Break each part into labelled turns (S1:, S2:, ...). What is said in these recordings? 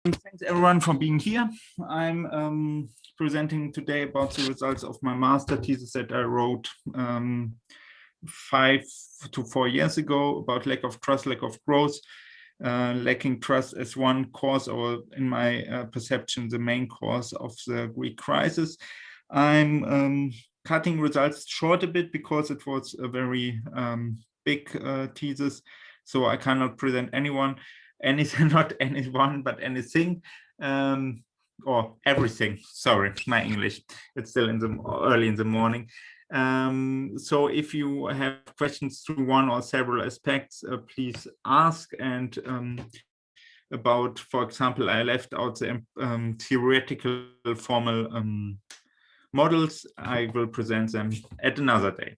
S1: Thanks everyone for being here. I'm presenting today about the results of my master thesis that I wrote 5 to 4 years ago about lack of trust, lack of growth, lacking trust as one cause, or in my perception, the main cause of the Greek crisis. I'm cutting results short a bit because it was a very big thesis, so I cannot present anything, not anyone, but anything, or everything. Sorry, my English. It's still early in the morning. So if you have questions through one or several aspects, please ask. And about, for example, I left out the theoretical formal models. I will present them at another day.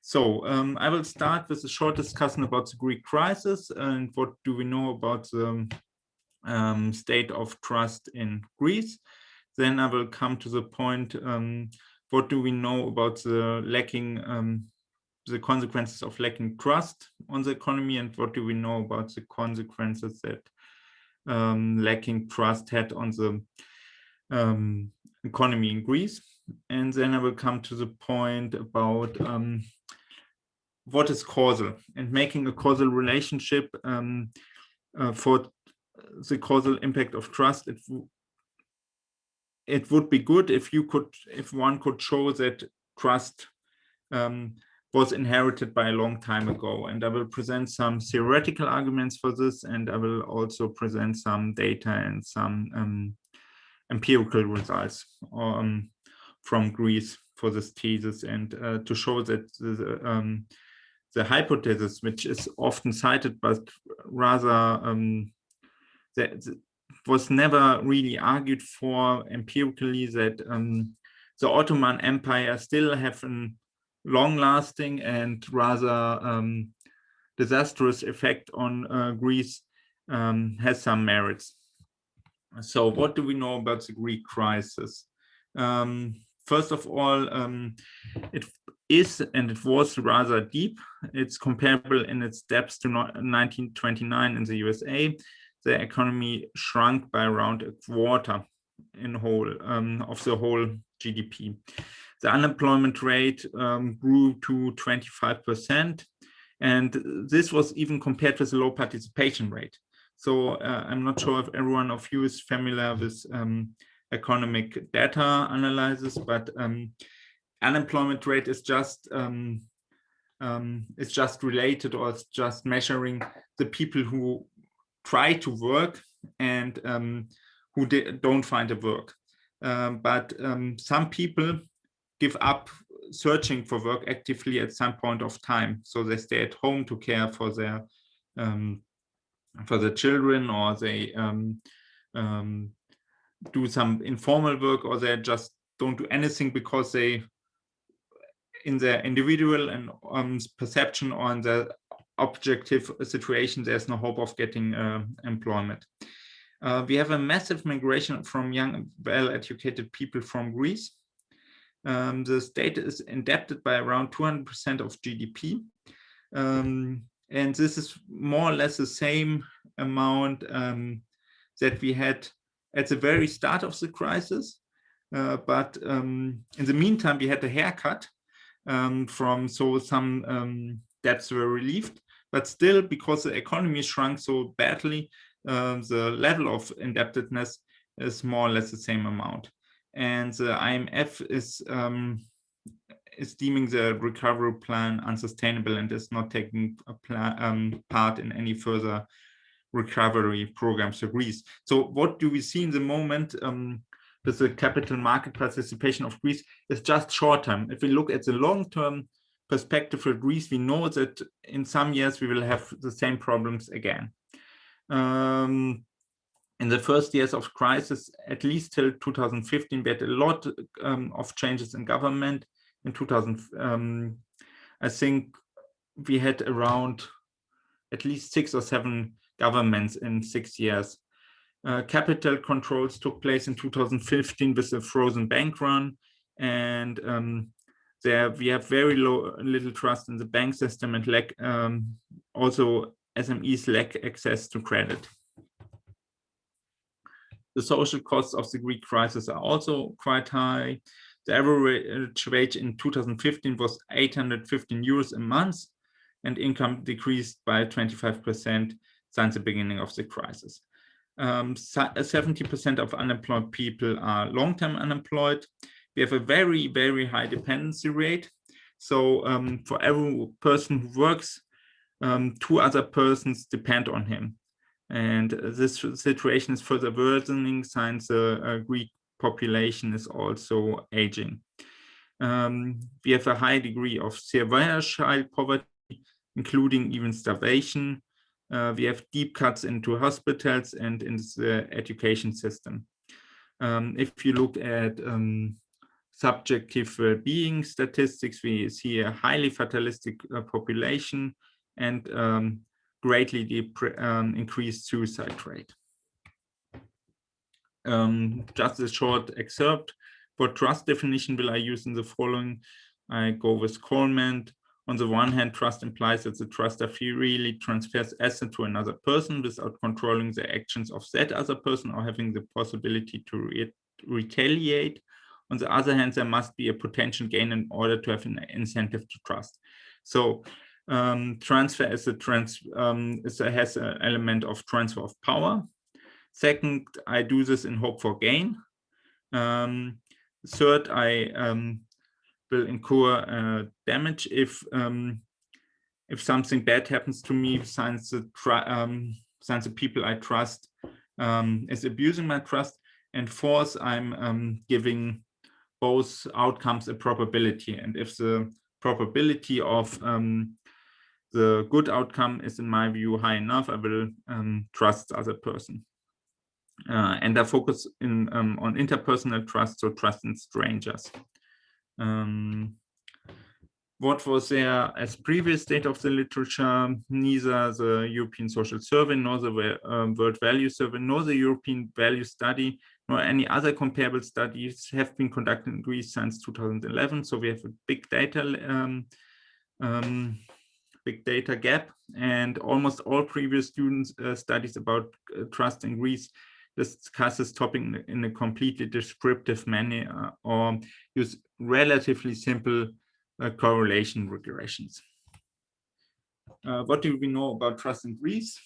S1: So I will start with a short discussion about the Greek crisis and what do we know about the state of trust in Greece. Then I will come to the point, what do we know about the the consequences of lacking trust on the economy, and what do we know about the consequences that lacking trust had on the economy in Greece. And then I will come to the point about what is causal, and making a causal relationship for the causal impact of trust. It would be good if one could show that trust was inherited by a long time ago. And I will present some theoretical arguments for this, and I will also present some data and some empirical results from Greece for this thesis, and to show that the hypothesis, which is often cited, but rather that was never really argued for empirically, that the Ottoman Empire still have a long-lasting and rather disastrous effect on Greece, has some merits. So what do we know about the Greek crisis? First of all, it is, and it was, rather deep. It's comparable in its depth to 1929 in the USA. The economy shrunk by around a quarter in whole of the whole GDP. The unemployment rate grew to 25%, and this was even compared with the low participation rate. So I'm not sure if everyone of you is familiar with economic data analysis, but unemployment rate is just related, or it's just measuring the people who try to work and who don't find a work. But some people give up searching for work actively at some point of time, so they stay at home to care for their children, or they do some informal work, or they just don't do anything because they, in their individual and perception or in the objective situation, there's no hope of getting employment. We have a massive migration from young, well-educated people from Greece. The state is indebted by around 200% of GDP. And this is more or less the same amount that we had at the very start of the crisis. But in the meantime, we had a haircut so some debts were relieved. But still, because the economy shrunk so badly, the level of indebtedness is more or less the same amount. And the IMF is deeming the recovery plan unsustainable and is not taking part in any further recovery programs for Greece. So what do we see in the moment with the capital market participation of Greece is just short term. If we look at the long-term perspective for Greece, we know that in some years we will have the same problems again. In the first years of crisis, at least till 2015, we had a lot of changes in government. In 2000, I think we had around at least 6 or 7 governments in 6 years. Capital controls took place in 2015 with a frozen bank run, and there we have very little trust in the bank system, and also SMEs lack access to credit. The social costs of the Greek crisis are also quite high. The average wage in 2015 was 815 euros a month, and income decreased by 25% since the beginning of the crisis. 70% of unemployed people are long-term unemployed. We have a very, very high dependency rate. So for every person who works, 2 other persons depend on him. And this situation is further worsening since the Greek population is also aging. We have a high degree of severe child poverty, including even starvation. We have deep cuts into hospitals and in the education system. If you look at subjective well-being statistics, we see a highly fatalistic population and greatly increased suicide rate. Just a short excerpt. For trust definition will I use in the following? I go with Coleman. On the one hand, trust implies that the truster freely transfers asset to another person without controlling the actions of that other person or having the possibility to retaliate. On the other hand, there must be a potential gain in order to have an incentive to trust. So transfer is has an element of transfer of power. Second, I do this in hope for gain. Third, I will incur damage if something bad happens to me, since the people I trust is abusing my trust. And fourth, I'm giving both outcomes a probability. And if the probability of the good outcome is, in my view, high enough, I will trust the other person. And I focus on interpersonal trust, so trust in strangers. What was there as previous state of the literature? Neither the European Social Survey, nor the World Value Survey, nor the European Value Study, nor any other comparable studies have been conducted in Greece since 2011. So we have a big data gap, and almost all previous studies about trust in Greece discuss this topic in a completely descriptive manner or use relatively simple correlation regressions. What do we know about trust in Greece?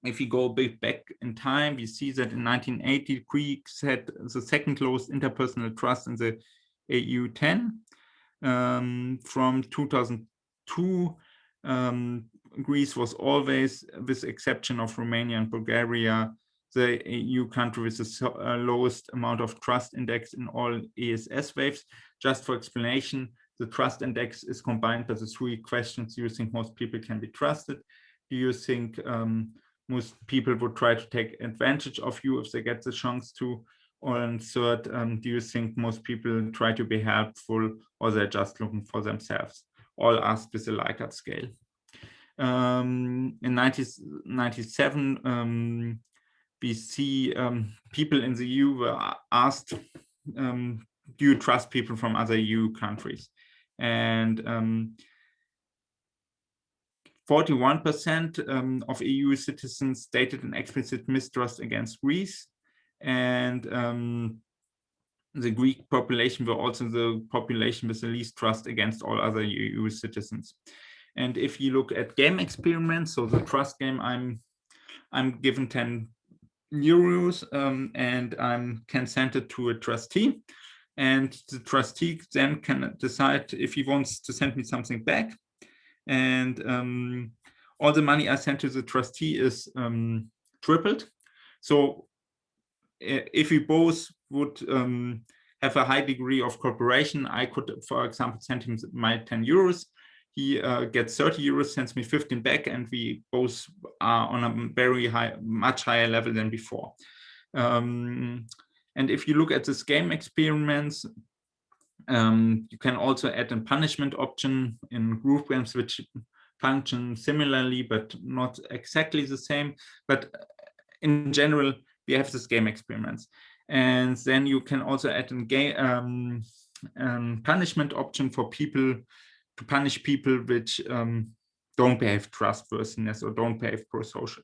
S1: If we go a bit back in time, we see that in 1980, Greeks had the second lowest interpersonal trust in the EU 10. From 2002, Greece was always, with the exception of Romania and Bulgaria, the EU country with the lowest amount of trust index in all ESS waves. Just for explanation, the trust index is combined by the 3 questions. Do you think most people can be trusted? Do you think most people would try to take advantage of you if they get the chance to? And third, do you think most people try to be helpful, or they're just looking for themselves? All asked with a Likert scale. In 1997, we see people in the EU were asked, do you trust people from other EU countries? And 41% of EU citizens stated an explicit mistrust against Greece. And the Greek population were also the population with the least trust against all other EU citizens. And if you look at game experiments, so the trust game, I'm given 10 euros and I can send it to a trustee, and the trustee then can decide if he wants to send me something back. And all the money I sent to the trustee is tripled. So if we both would have a high degree of cooperation, I could, for example, send him my 10 euros. He gets 30 euros, sends me 15 back, and we both are on a very high, much higher level than before. And if you look at this game experiments, you can also add a punishment option in group games, which function similarly, but not exactly the same. But in general, we have this game experiments. And then you can also add a game punishment option for people, to punish people which don't behave trustworthiness or don't behave pro-social.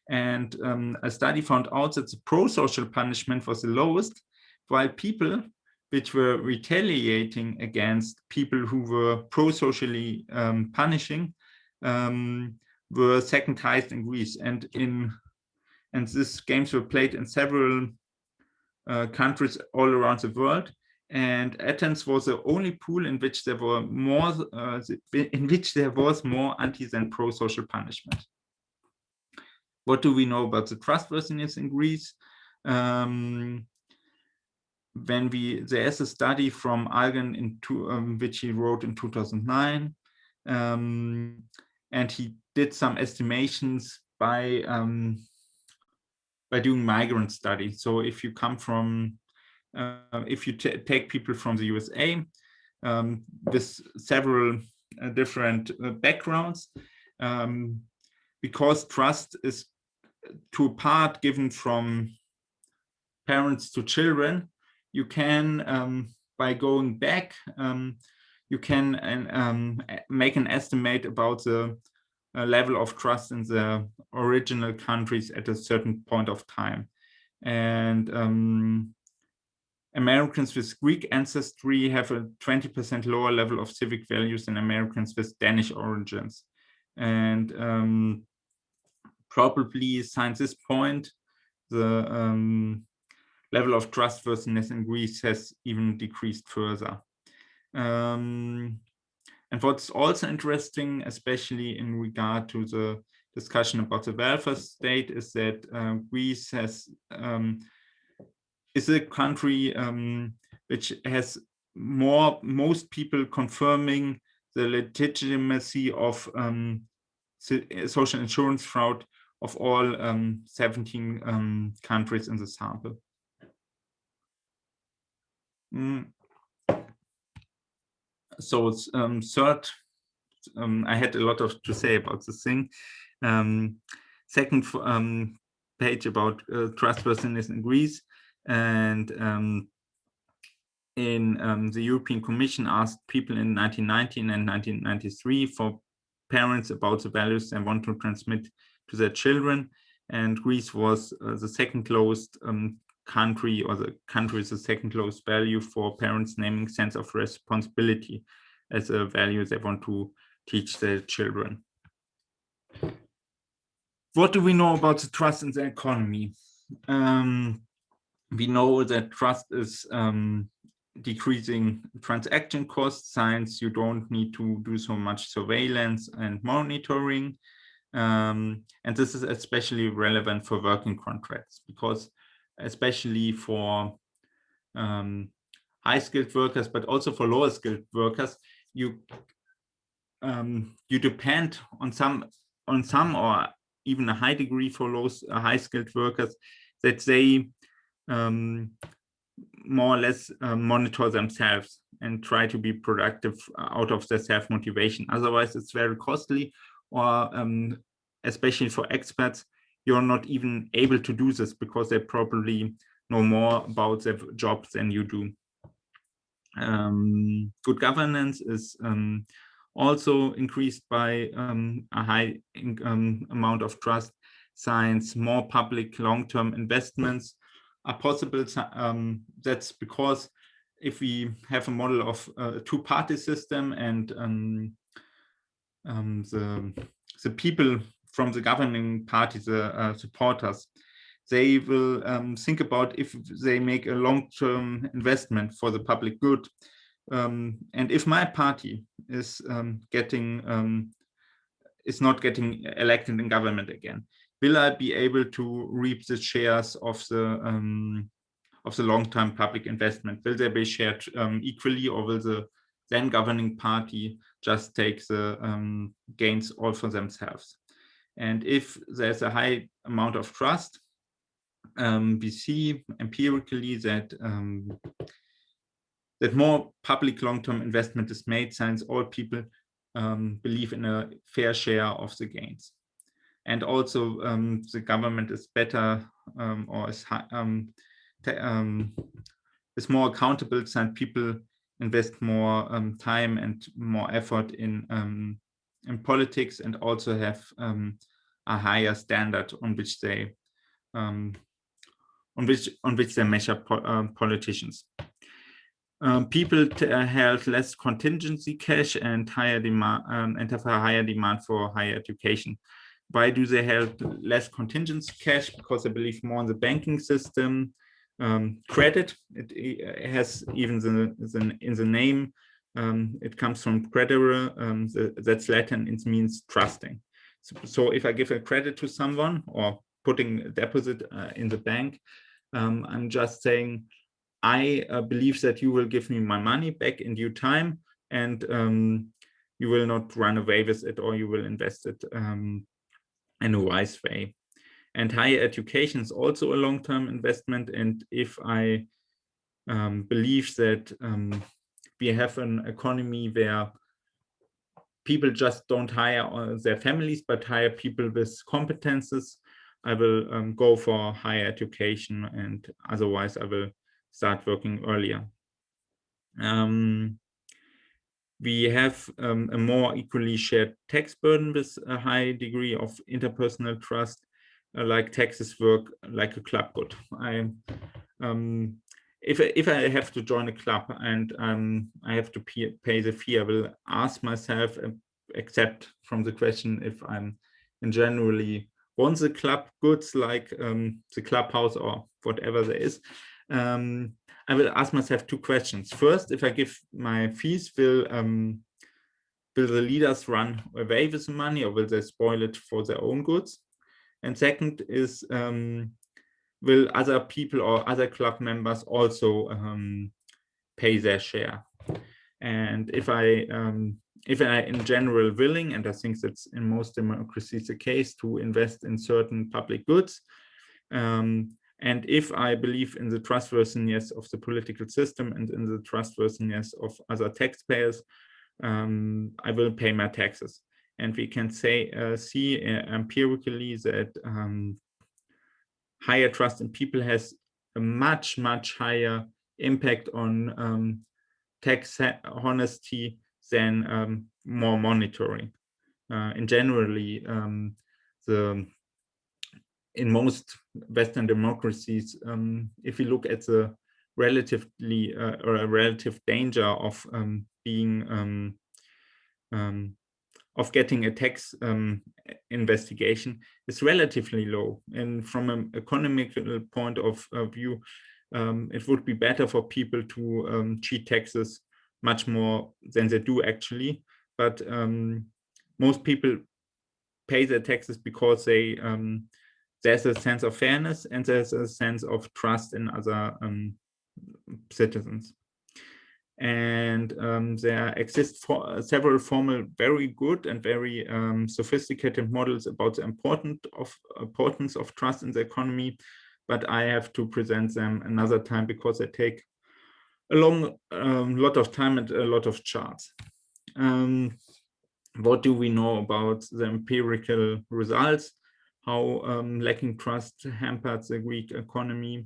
S1: And a study found out that the pro-social punishment was the lowest, while people which were retaliating against people who were pro-socially punishing were second highest in Greece. And these games were played in several countries all around the world. And Athens was the only pool in which there were more, more anti than pro-social punishment. What do we know about the trustworthiness in Greece? There's a study from Algen which he wrote in 2009, and he did some estimations by doing migrant studies. So if you come from, if you take people from the USA with several different backgrounds, because trust is to a part given from parents to children, you can, by going back, you can make an estimate about the level of trust in the original countries at a certain point of time. And Americans with Greek ancestry have a 20% lower level of civic values than Americans with Danish origins. And probably since this point, the level of trustworthiness in Greece has even decreased further. And what's also interesting, especially in regard to the discussion about the welfare state, is that Greece is a country which has most people confirming the legitimacy of social insurance fraud of all 17 countries in the sample. So third, I had a lot to say about this thing. Second page about trustworthiness in Greece, and the European Commission asked people in 1919 and 1993 for parents about the values they want to transmit to their children, and Greece was the second lowest country, or the country with the second lowest value for parents naming sense of responsibility as a value they want to teach their children. What do we know about the trust in the economy? We know that trust is decreasing transaction costs, since you don't need to do so much surveillance and monitoring. And this is especially relevant for working contracts, because especially for high-skilled workers, but also for lower-skilled workers, you depend on some or even a high degree for high-skilled workers, that they more or less monitor themselves and try to be productive out of their self-motivation. Otherwise, it's very costly, or especially for experts, you're not even able to do this because they probably know more about their job than you do. Good governance is also increased by a high amount of trust, since more public long-term investments are possible. That's because if we have a model of a two-party system, and the people from the governing party, the supporters, they will think about if they make a long-term investment for the public good. And if my party is not getting elected in government again, will I be able to reap the shares of the long-term public investment? Will they be shared equally, or will the then governing party just take the gains all for themselves? And if there's a high amount of trust, we see empirically that more public long-term investment is made, since all people believe in a fair share of the gains. And also the government is better, or is more accountable, since people invest more time and more effort in politics, and also have a higher standard on which they measure politicians. People held less contingency cash and higher demand and have a higher demand for higher education. Why do they have less contingency cash? Because they believe more in the banking system. Credit, it has even in the name, it comes from credere, that's Latin, it means trusting. So if I give a credit to someone or putting a deposit in the bank, I'm just saying, I believe that you will give me my money back in due time, and you will not run away with it, or you will invest it in a wise way. And higher education is also a long-term investment. And if I believe that we have an economy where people just don't hire their families, but hire people with competences, I will go for higher education, and otherwise I will start working earlier. We have a more equally shared tax burden with a high degree of interpersonal trust, like taxes work like a club good. If I have to join a club and I have to pay the fee, I will ask myself, except from the question if I'm generally want the club goods, like the clubhouse or whatever there is, I will ask myself two questions. First, if I give my fees, will the leaders run away with the money, or will they spoil it for their own goods? And second is, will other people or other club members also pay their share? And if I in general willing, and I think that's in most democracies the case, to invest in certain public goods, and if I believe in the trustworthiness of the political system and in the trustworthiness of other taxpayers, I will pay my taxes. And we can see empirically that higher trust in people has a much higher impact on tax honesty than more monitoring. In generally, in most Western democracies, if we look at the relative danger of being of getting a tax investigation, is relatively low. And from an economical point of view, it would be better for people to cheat taxes much more than they do actually. But most people pay their taxes because they there's a sense of fairness and there's a sense of trust in other citizens. And there exist several formal, very good and very sophisticated models about the importance of trust in the economy, but I have to present them another time because they take a lot of time and a lot of charts. What do we know about the empirical results? How lacking trust hampered the Greek economy?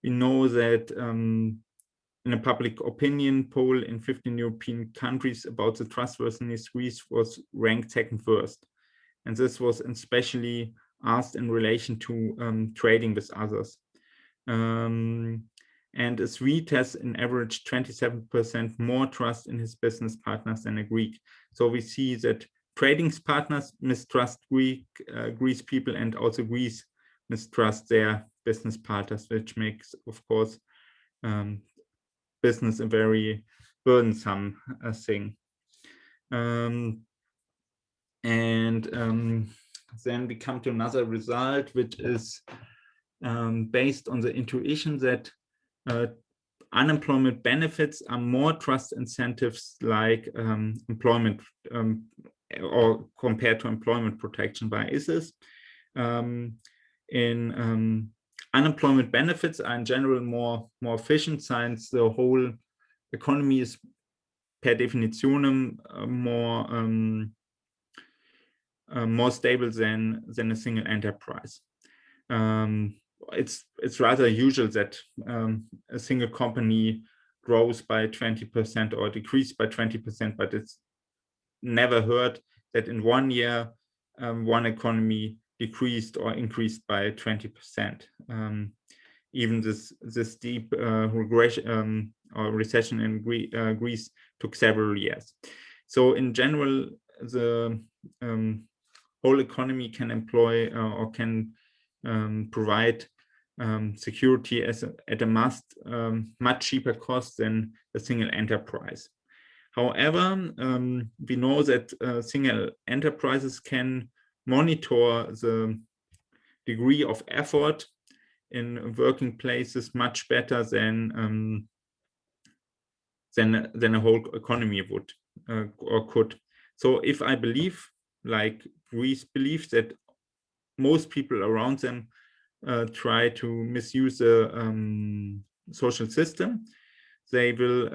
S1: We know that in a public opinion poll in 15 European countries about the trustworthiness, Greece was ranked second worst. And this was especially asked in relation to trading with others. And a Swede has an average 27% more trust in his business partners than a Greek. So we see that trading partners mistrust Greece people, and also Greece mistrust their business partners, which makes, of course, business a very burdensome thing. Then we come to another result, which is based on the intuition that unemployment benefits are more trust incentives, like employment or compared to employment protection. Why is this? Unemployment benefits are in general more efficient, since the whole economy is per definition more stable than a single enterprise. It's rather usual that a single company grows by 20% or decreases by 20%, but it's never heard that in 1 year, one economy decreased or increased by 20%. Even this deep regression or recession in Greece took several years. So in general, the whole economy can employ or can provide security at a much cheaper cost than a single enterprise. However, we know that single enterprises can monitor the degree of effort in working places much better than a whole economy would or could. So if I believe, like Greece believes, that most people around them try to misuse the social system, they will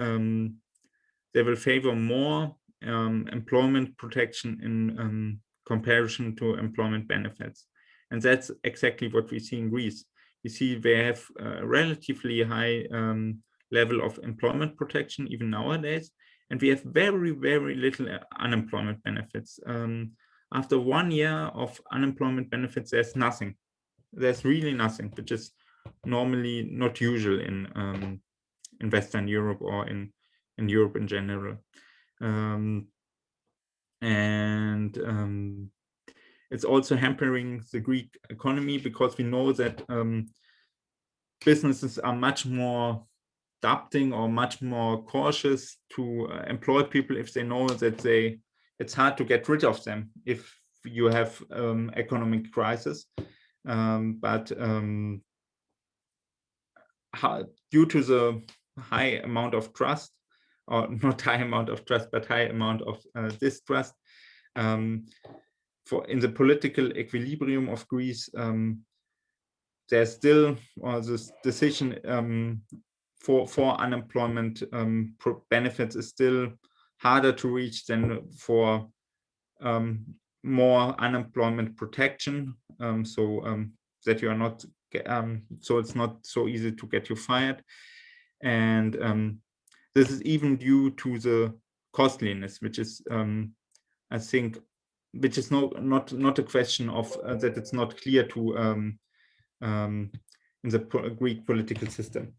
S1: favor more employment protection in comparison to employment benefits. And that's exactly what we see in Greece. We see they have a relatively high level of employment protection even nowadays, and we have very, very little unemployment benefits. After 1 year of unemployment benefits, there's nothing. There's really nothing, which is normally not usual in Western Europe or in Europe in general. It's also hampering the Greek economy, because we know that businesses are much more adapting or much more cautious to employ people if they know that it's hard to get rid of them if you have economic crisis. But due to the high amount of trust, or not high amount of trust, but high amount of distrust, in the political equilibrium of Greece, there's still this decision for unemployment benefits is still harder to reach than for more unemployment protection, that you are not so it's not so easy to get you fired. And this is even due to the costliness, which is I think, which is not a question of that it's not clear to in the Greek political system.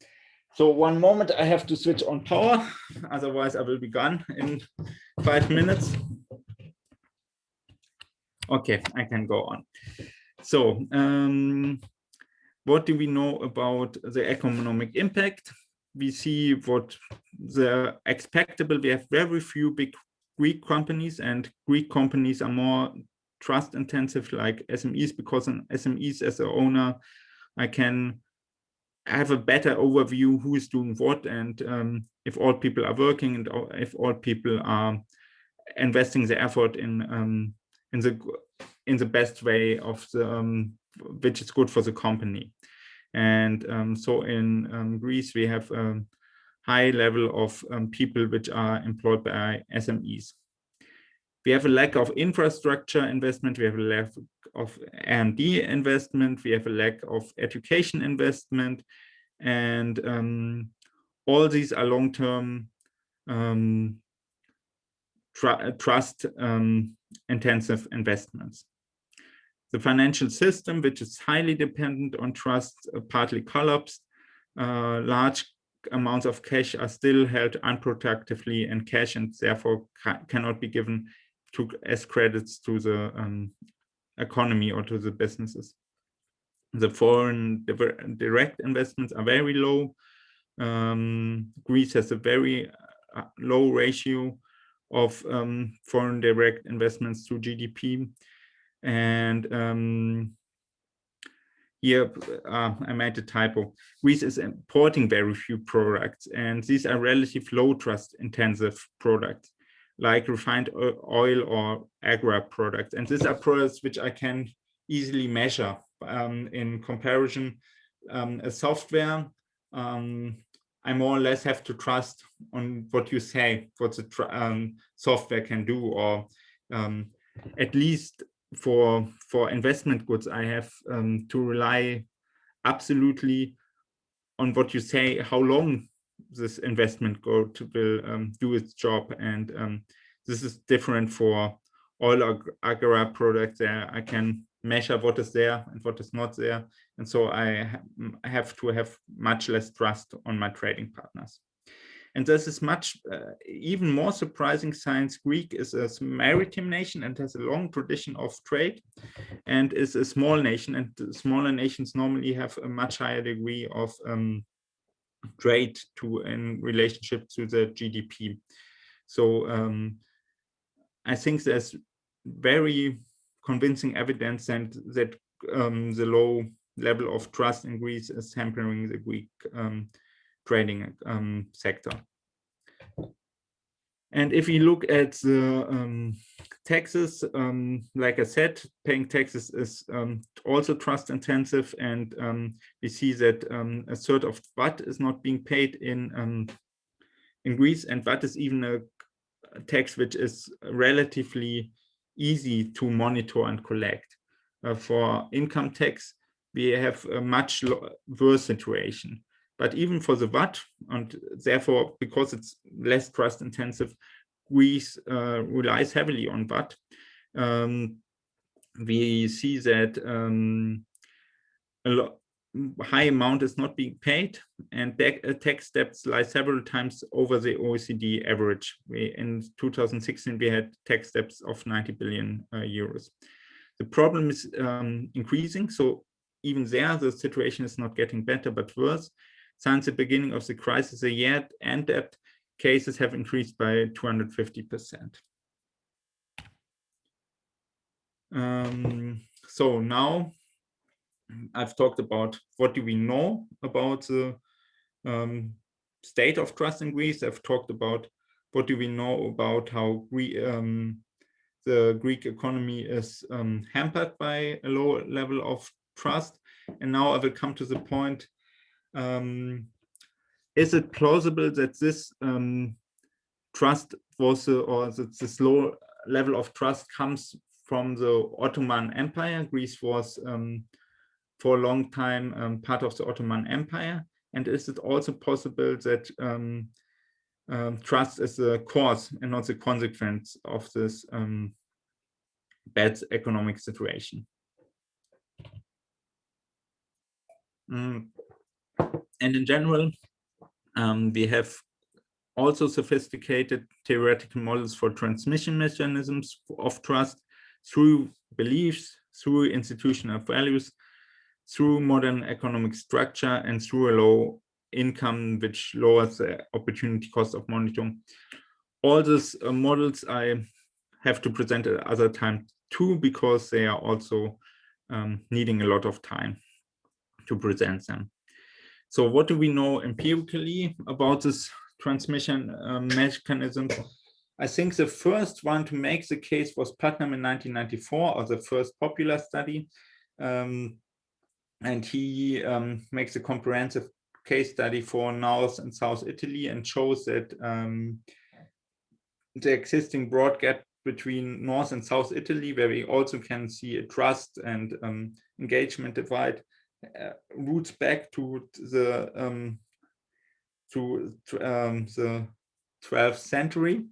S1: So one moment, I have to switch on power, otherwise I will be gone in 5 minutes. Okay, I can go on. So what do we know about the economic impact? We see what the expectable. We have very few big Greek companies, and Greek companies are more trust intensive, like SMEs, because in SMEs as an owner, I can have a better overview who is doing what, and if all people are working, and if all people are investing the effort in the best way of the which is good for the company. And so in Greece we have a high level of people which are employed by SMEs. We have a lack of infrastructure investment, we have a lack of R&D investment, we have a lack of education investment, and all these are long-term trust intensive investments. The financial system, which is highly dependent on trust, partly collapsed. Large amounts of cash are still held unproductively in cash, and therefore cannot be given as credits to the economy or to the businesses. The foreign direct investments are very low. Greece has a very low ratio of foreign direct investments to GDP. And here I made a typo. Greece is importing very few products, and these are relatively low trust intensive products, like refined oil or agri products. And these are products which I can easily measure in comparison. A software, I more or less have to trust on what you say, what the software can do, or at least for investment goods, I have to rely absolutely on what you say, how long this investment will do its job. And this is different for all agra products there. I can measure what is there and what is not there. And so I have to have much less trust on my trading partners. And this is much even more surprising since Greek is a maritime nation and has a long tradition of trade and is a small nation, and smaller nations normally have a much higher degree of trade in relationship to the GDP. So I think there's very convincing evidence that the low level of trust in Greece is hampering the Greek trading sector. And if you look at the taxes, like I said, paying taxes is also trust intensive, and we see that a third of VAT is not being paid in Greece, and VAT is even a tax which is relatively easy to monitor and collect. For income tax, we have a much worse situation. But even for the VAT, and therefore, because it's less trust intensive, Greece relies heavily on VAT. We see that a high amount is not being paid, and tax debts lie several times over the OECD average. In 2016, we had tax debts of 90 billion euros. The problem is increasing, so even there, the situation is not getting better, but worse. Since the beginning of the crisis, the year-end debt cases have increased by 250%. So now I've talked about what do we know about the state of trust in Greece. I've talked about what do we know about how the Greek economy is hampered by a low level of trust. And now I will come to the point, is it plausible that this trust was, or that this low level of trust comes from the Ottoman Empire? Greece was for a long time part of the Ottoman Empire. And is it also possible that trust is the cause and not the consequence of this bad economic situation? And in general, we have also sophisticated theoretical models for transmission mechanisms of trust through beliefs, through institutional values, through modern economic structure, and through a low income, which lowers the opportunity cost of monitoring. All these models I have to present at other time too, because they are also needing a lot of time to present them. So what do we know empirically about this transmission mechanism? I think the first one to make the case was Putnam in 1994, or the first popular study. And he makes a comprehensive case study for North and South Italy and shows that the existing broad gap between North and South Italy, where we also can see a trust and engagement divide, roots back to the 12th century,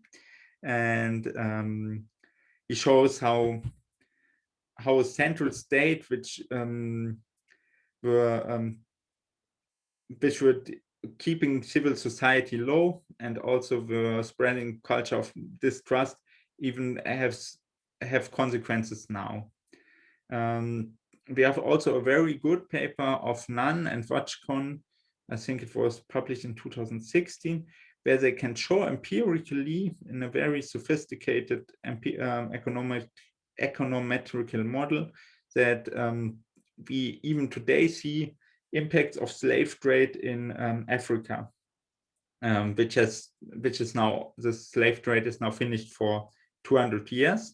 S1: and he shows how a central state, which were keeping civil society low and also were spreading culture of distrust, even have consequences now. We have also a very good paper of Nunn and Wachkon, I think it was published in 2016, where they can show empirically in a very sophisticated econometrical model that we even today see impacts of slave trade in Africa, which is now, the slave trade is now finished for 200 years.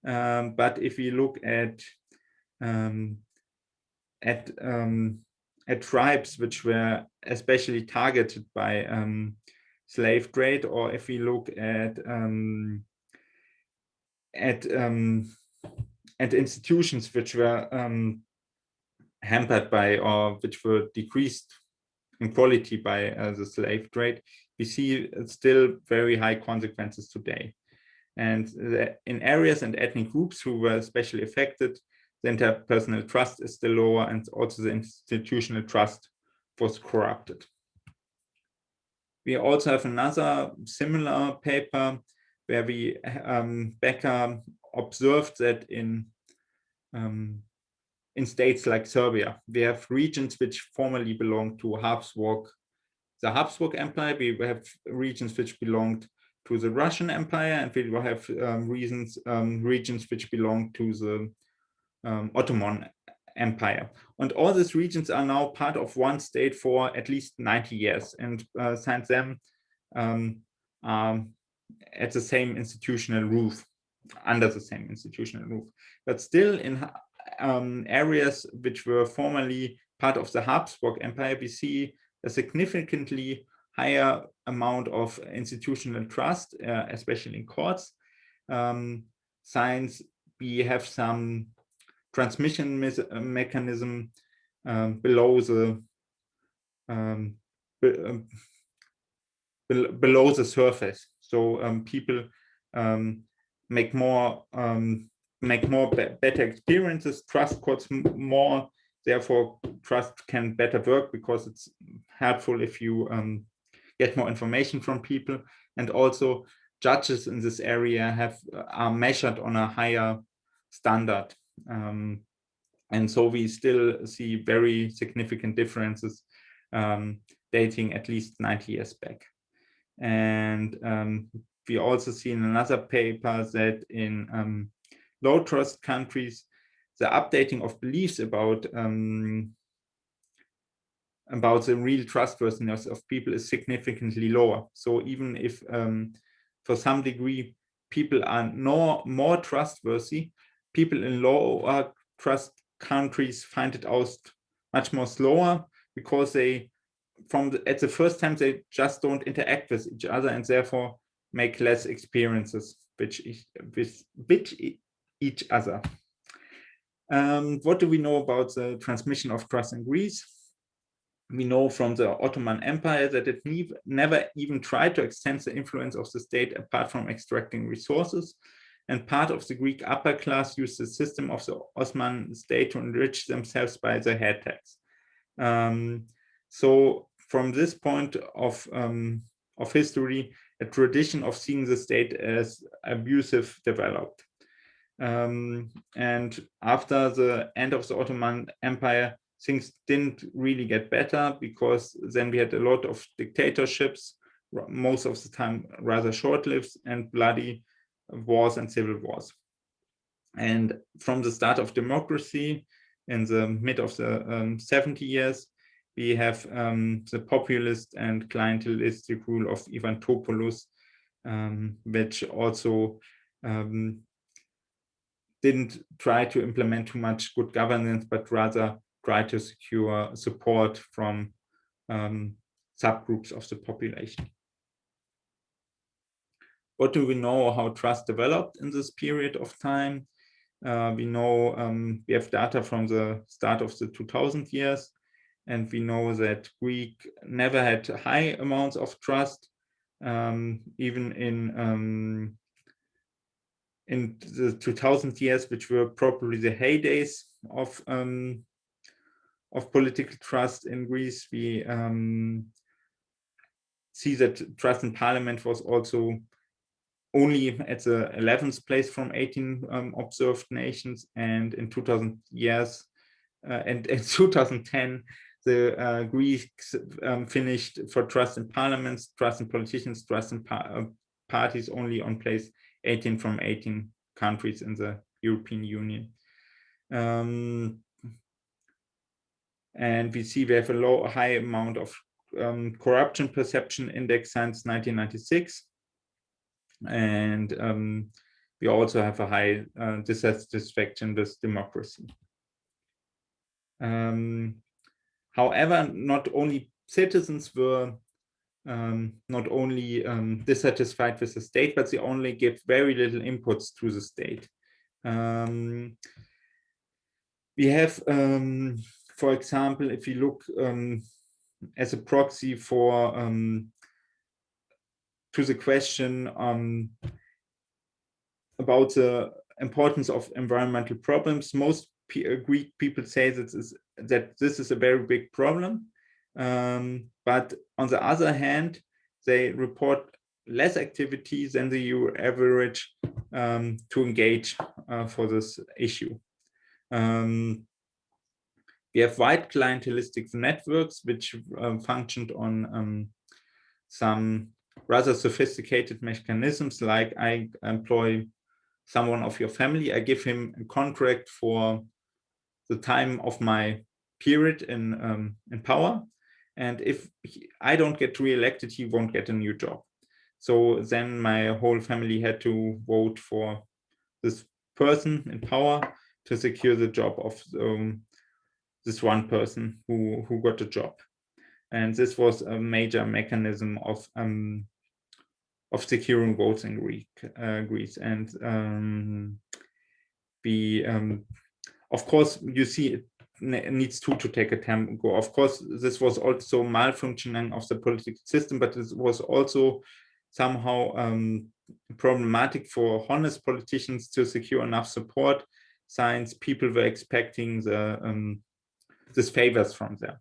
S1: But if we look at tribes which were especially targeted by slave trade, or if we look at institutions which were hampered by, or which were decreased in quality by the slave trade, we see still very high consequences today. And in areas and ethnic groups who were especially affected, the interpersonal trust is still lower, and also the institutional trust was corrupted. We also have another similar paper where we Becker observed that in states like Serbia, we have regions which formerly belonged to the Habsburg Empire. We have regions which belonged to the Russian Empire, and we will have regions which belong to the Ottoman Empire. And all these regions are now part of one state for at least 90 years, and since then are at the same institutional roof, under the same institutional roof. But still in areas which were formerly part of the Habsburg Empire, we see a significantly higher amount of institutional trust, especially in courts. Since we have some transmission mechanism below the surface. So people make better experiences, trust courts more. Therefore, trust can better work because it's helpful if you get more information from people. And also, judges in this area are measured on a higher standard. And so we still see very significant differences dating at least 90 years back. And we also see in another paper that in low trust countries, the updating of beliefs about the real trustworthiness of people is significantly lower. So even if for some degree people are more trustworthy, people in lower trust countries find it out much more slower, because at the first time they just don't interact with each other, and therefore make less experiences with each other. What do we know about the transmission of trust in Greece? We know from the Ottoman Empire that it never even tried to extend the influence of the state apart from extracting resources. And part of the Greek upper class used the system of the Ottoman state to enrich themselves by the head tax. So from this point of history, a tradition of seeing the state as abusive developed. And after the end of the Ottoman Empire, things didn't really get better, because then we had a lot of dictatorships, most of the time rather short-lived, and bloody wars and civil wars. And from the start of democracy in the mid of the 70 years, we have the populist and clientelistic rule of Ivan Topoulos, which also didn't try to implement too much good governance, but rather try to secure support from subgroups of the population. What do we know how trust developed in this period of time? We know we have data from the start of the 2000 years, and we know that Greek never had high amounts of trust, even in the 2000 years, which were probably the heydays of political trust in Greece. We see that trust in parliament was also only at the 11th place from 18 observed nations, and in 2000 years and in 2010 the Greeks finished for trust in parliaments, trust in politicians, trust in parties only on place 18 from 18 countries in the European Union. And we see we have a high amount of corruption perception index since 1996. And we also have a high dissatisfaction with democracy. However, not only citizens were not only dissatisfied with the state, but they only give very little inputs to the state. We have, for example, if you look as a proxy for to the question about the importance of environmental problems. Most Greek people say that this is a very big problem, but on the other hand, they report less activity than the EU average to engage for this issue. We have wide clientelistic networks which functioned on some rather sophisticated mechanisms, like I employ someone of your family, I give him a contract for the time of my period in power, and if I don't get re-elected, he won't get a new job. So then my whole family had to vote for this person in power to secure the job of this one person who got a job. And this was a major mechanism of securing votes in Greece. And we, of course, you see it needs to take a time go. Of course, this was also malfunctioning of the political system, but it was also somehow problematic for honest politicians to secure enough support, since people were expecting these favors from them.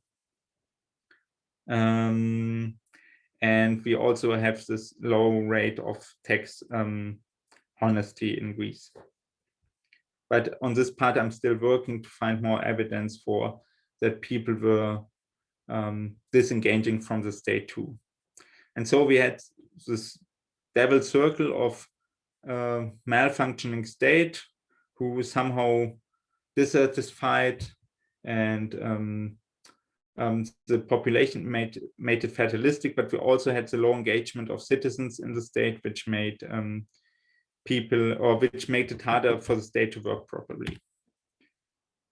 S1: And we also have this low rate of tax honesty in Greece. But on this part, I'm still working to find more evidence for that people were disengaging from the state too. And so we had this devil circle of malfunctioning state who somehow dissatisfied, and the population made it fatalistic, but we also had the low engagement of citizens in the state, which made which made it harder for the state to work properly.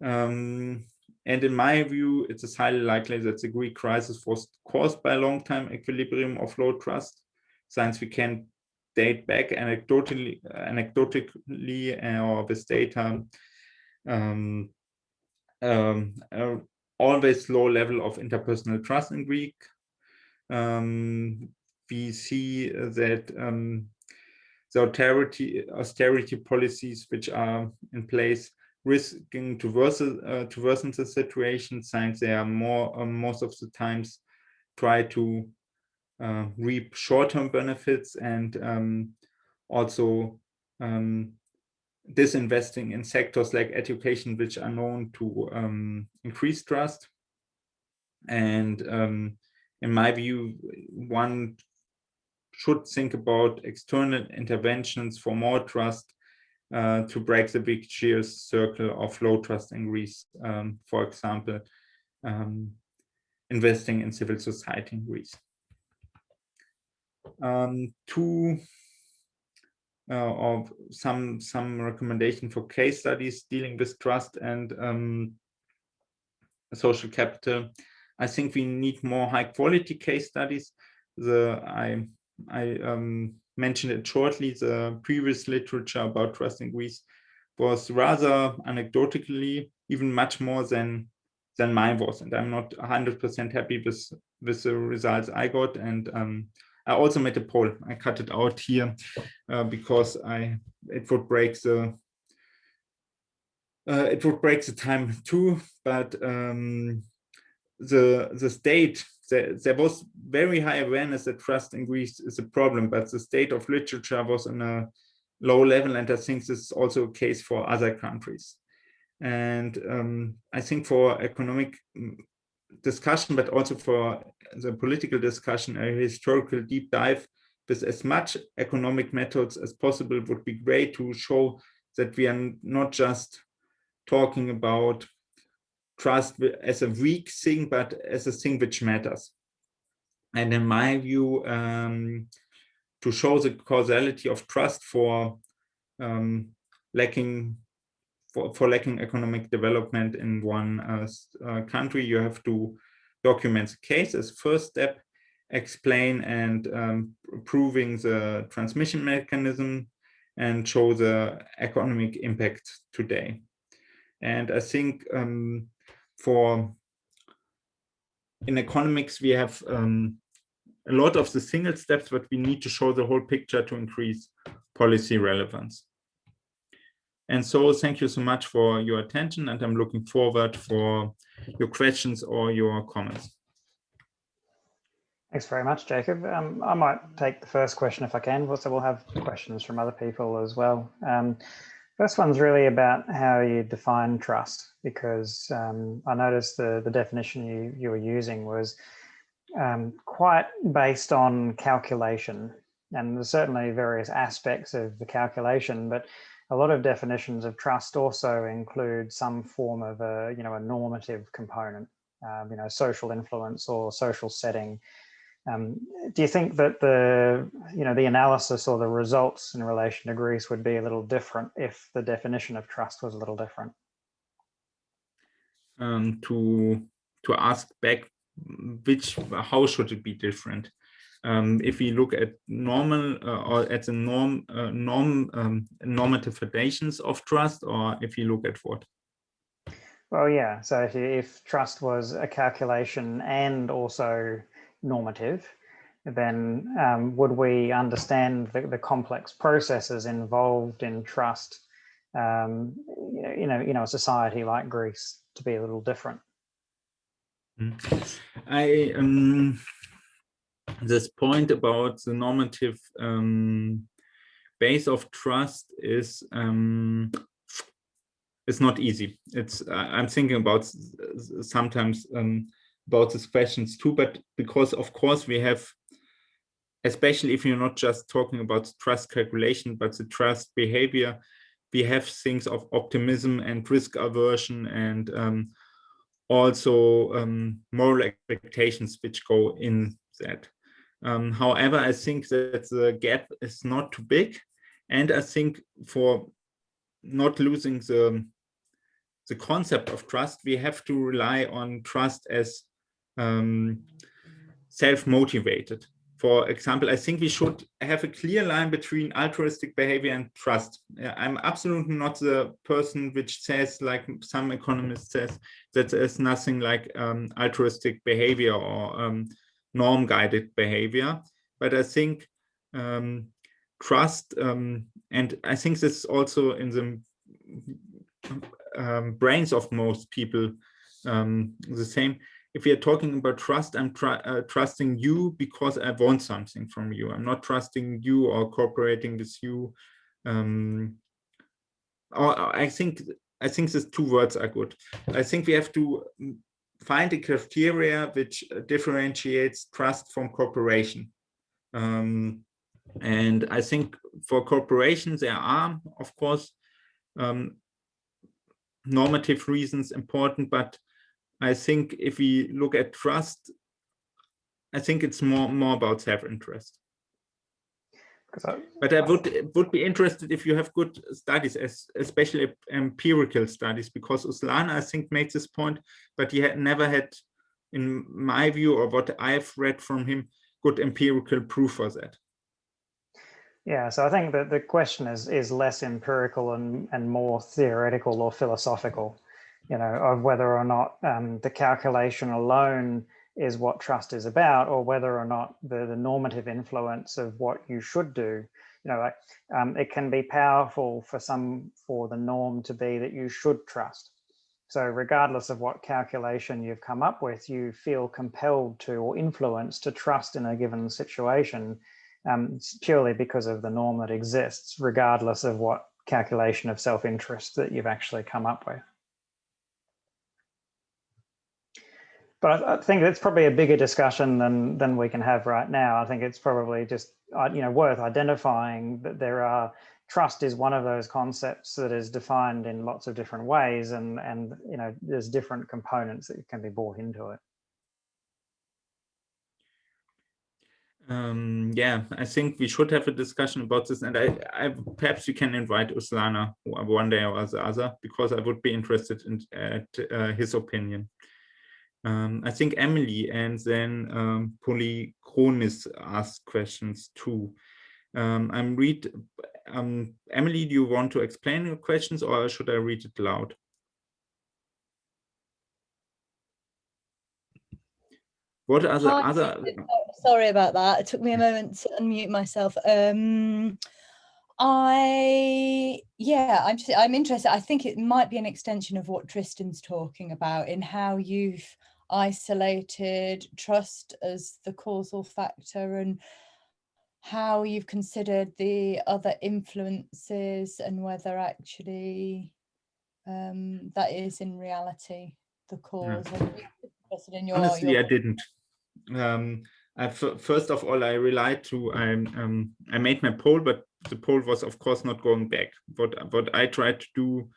S1: And in my view, it's highly likely that the Greek crisis was caused by a long-time equilibrium of low trust, since we can date back anecdotally or with data always low level of interpersonal trust in Greek. We see that the austerity policies which are in place risking to worsen the situation, since they are most of the times try to reap short-term benefits, and also disinvesting in sectors like education, which are known to increase trust. And in my view, one should think about external interventions for more trust to break the vicious circle of low trust in Greece. For example, investing in civil society in Greece. Of some recommendation for case studies dealing with trust and social capital. I think we need more high quality case studies. I mentioned it shortly. The previous literature about trust in Greece was rather anecdotally, even much more than mine was, and I'm not 100% happy with the results I got. And I also made a poll. I cut it out here because it would break the time too. But the state, there was very high awareness that trust in Greece is a problem, but the state of literature was on a low level, and I think this is also a case for other countries. And I think for economic discussion, but also for the political discussion, a historical deep dive with as much economic methods as possible would be great, to show that we are not just talking about trust as a weak thing, but as a thing which matters. And in my view, to show the causality of trust for lacking economic development in one country, you have to document the case as first step, explain and proving the transmission mechanism, and show the economic impact today. And I think in economics, we have a lot of the single steps, but we need to show the whole picture to increase policy relevance. And so thank you so much for your attention, and I'm looking forward for your questions or your comments.
S2: Thanks very much, Jacob. I might take the first question if I can. Also, we'll have questions from other people as well. First one's really about how you define trust, because I noticed the definition you were using was quite based on calculation, and there's certainly various aspects of the calculation, but a lot of definitions of trust also include some form of a normative component, social influence or social setting. Do you think that the analysis or the results in relation to Greece would be a little different if the definition of trust was a little different?
S1: To ask back, how should it be different? If we look at normal or at the normative foundations of trust, or if you look at what?
S2: Well, yeah. So if trust was a calculation and also normative, then would we understand the complex processes involved in trust, a society like Greece to be a little different?
S1: This point about the normative base of trust is not easy. I'm thinking about sometimes about these questions too, but because of course we have, especially if you're not just talking about trust calculation, but the trust behavior, we have things of optimism and risk aversion and also moral expectations which go in that. However, I think that the gap is not too big, and I think for not losing the concept of trust, we have to rely on trust as self-motivated. For example, I think we should have a clear line between altruistic behavior and trust. I'm absolutely not the person which says, like some economists says, that there's nothing like altruistic behavior or norm-guided behavior. But I think trust, and I think this is also in the brains of most people the same. If we are talking about trust, I'm trusting you because I want something from you. I'm not trusting you or cooperating with you. Or I think these two words are good. I think we have to find a criteria which differentiates trust from cooperation. And I think for cooperation, there are, of course, normative reasons important, but I think if we look at trust, I think it's more about self-interest. But I would be interested if you have good studies, especially empirical studies, because Uslana, I think, made this point, but he had never had, in my view, or what I've read from him, good empirical proof for that.
S2: Yeah, so I think that the question is less empirical and more theoretical or philosophical, of whether or not the calculation alone is what trust is about, or whether or not the normative influence of what you should do, it can be powerful for the norm to be that you should trust. So regardless of what calculation you've come up with, you feel compelled to or influenced to trust in a given situation purely because of the norm that exists, regardless of what calculation of self-interest that you've actually come up with. But I think that's probably a bigger discussion than we can have right now. I think it's probably just worth identifying that trust is one of those concepts that is defined in lots of different ways, and there's different components that can be brought into it.
S1: Yeah, I think we should have a discussion about this, and I perhaps you can invite Uslana one day or the other, because I would be interested in his opinion. I think Emily and then Polychronis asked questions too. Emily, do you want to explain your questions, or should I read it loud? What are the other?
S3: Sorry about that. It took me a moment to unmute myself. I'm interested. I think it might be an extension of what Tristan's talking about in how you've isolated trust as the causal factor and how you've considered the other influences and whether actually that is in reality the cause.
S1: Yeah. Honestly, I didn't. First of all, I relied to I made my poll, but the poll was of course not going back. What I tried to do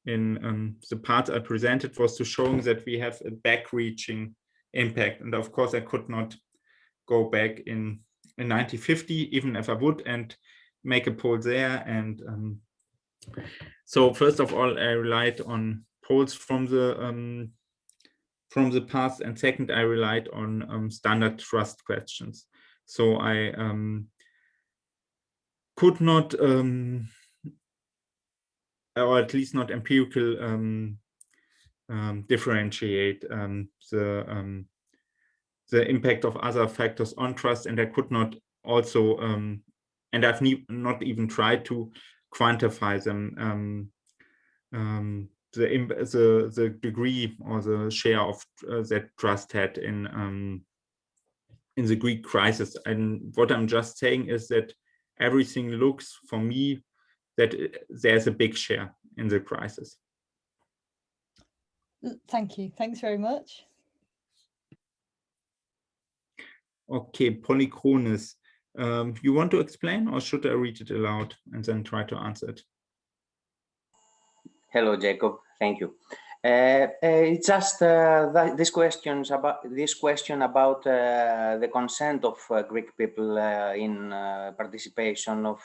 S1: in the part I presented was to show that we have a back-reaching impact, and of course I could not go back in 1950, even if I would, and make a poll there. And so first of all, I relied on polls from the past, and second, I relied on standard trust questions. So I could not, or at least not empirical, differentiate the impact of other factors on trust, and I could not also, and I've not even tried to quantify them. The degree or the share of that trust had in the Greek crisis. And what I'm just saying is that everything looks for me that there's a big share in the crisis.
S3: Thank you. Thanks very much.
S1: Okay, Polychronis. You want to explain, or should I read it aloud and then try to answer it?
S4: Hello, Jacob. Thank you. It's just this question about the consent of Greek people in participation of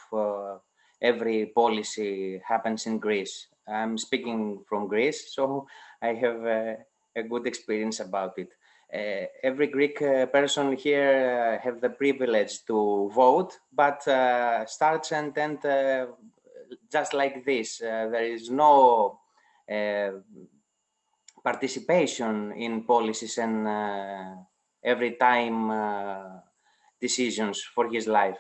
S4: every policy happens in Greece. I'm speaking from Greece, so I have a good experience about it. Every Greek person here have the privilege to vote, but starts and end just like this. There is no participation in policies and every time decisions for his life.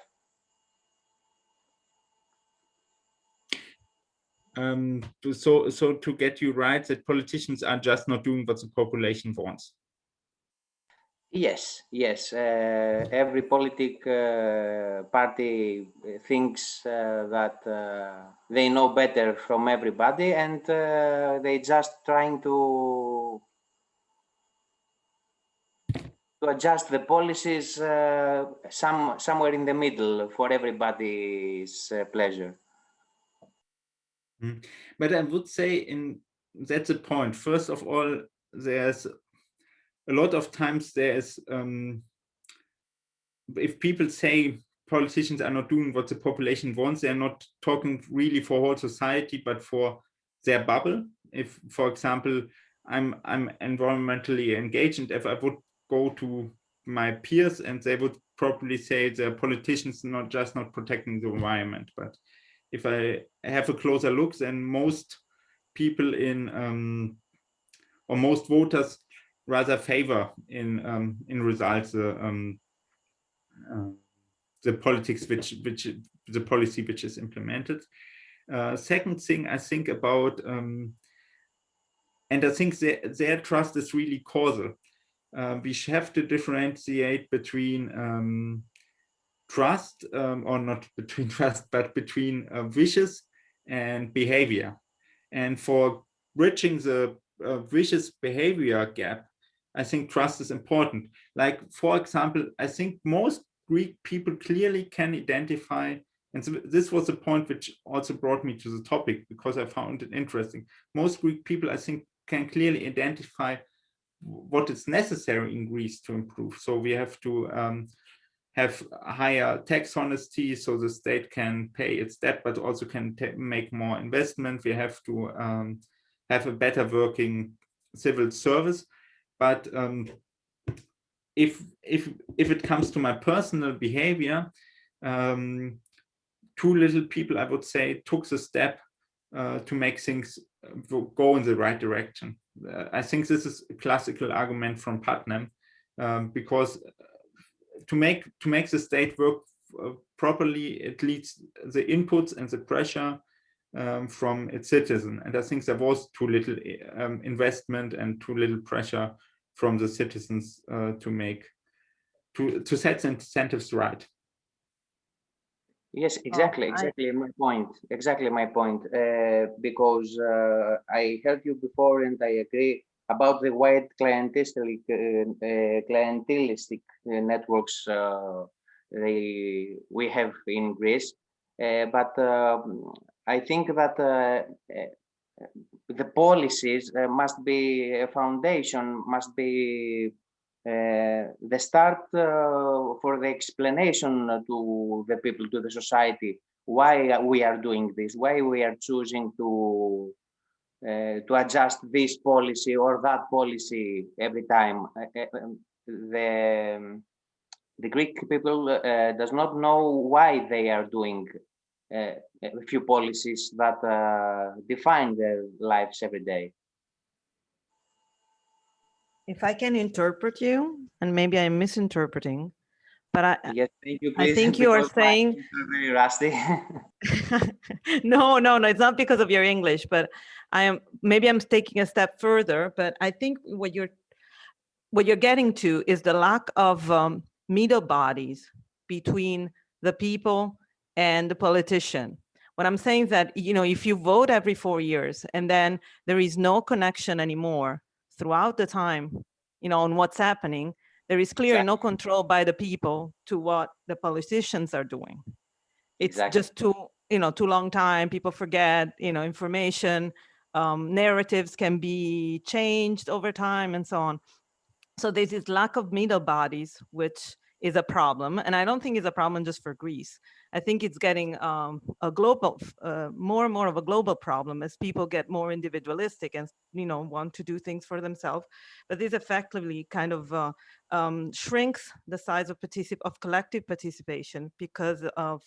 S1: So to get you right, that politicians are just not doing what the population wants.
S4: Yes. Every political party thinks that they know better from everybody, and they just trying to adjust the policies somewhere in the middle for everybody's pleasure.
S1: But I would say that's the point. First of all, there's a lot of times there's if people say politicians are not doing what the population wants, they're not talking really for whole society, but for their bubble. If, for example, I'm environmentally engaged, and if I would go to my peers and they would probably say the politicians not protecting the environment. But if I have a closer look, then most people or most voters rather favor in results the politics the policy which is implemented. Second thing I think about, and I think their trust is really causal. We have to differentiate between trust, or not between trust, but between wishes and behavior. And for bridging the wishes behavior gap, I think trust is important. Like, for example, I think most Greek people clearly can identify, and so this was a point which also brought me to the topic because I found it interesting. Most Greek people, I think, can clearly identify what is necessary in Greece to improve. So we have to have higher tax honesty so the state can pay its debt, but also can make more investment. We have to have a better working civil service. But if it comes to my personal behavior, too little people, I would say, took the step to make things go in the right direction. I think this is a classical argument from Putnam, because to make the state work properly, it leads the inputs and the pressure from its citizen. And I think there was too little investment and too little pressure from the citizens to set the incentives right.
S4: Yes, exactly my point. Exactly my point. Because I heard you before, and I agree about the wide clientelistic networks we have in Greece. But I think that the policies must be a foundation, must be the start for the explanation to the people, to the society, why we are doing this, why we are choosing to adjust this policy or that policy every time. The Greek people does not know why they are doing a few policies that define their lives every day.
S5: If I can interpret you, and maybe I'm misinterpreting, but
S4: yes, thank you, please,
S5: I think you are saying
S4: very rusty.
S5: no, it's not because of your English, but maybe I'm taking a step further. But I think what you're getting to is the lack of middle bodies between the people and the politician. When I'm saying that, if you vote every 4 years and then there is no connection anymore throughout the time, on what's happening, there is clearly no control by the people to what the politicians are doing. It's just too long time. People forget, information, narratives can be changed over time and so on. So there's this lack of middle bodies, which is a problem. And I don't think it's a problem just for Greece. I think it's getting a global, more and more of a global problem as people get more individualistic and, want to do things for themselves. But this effectively kind of shrinks the size of collective participation because of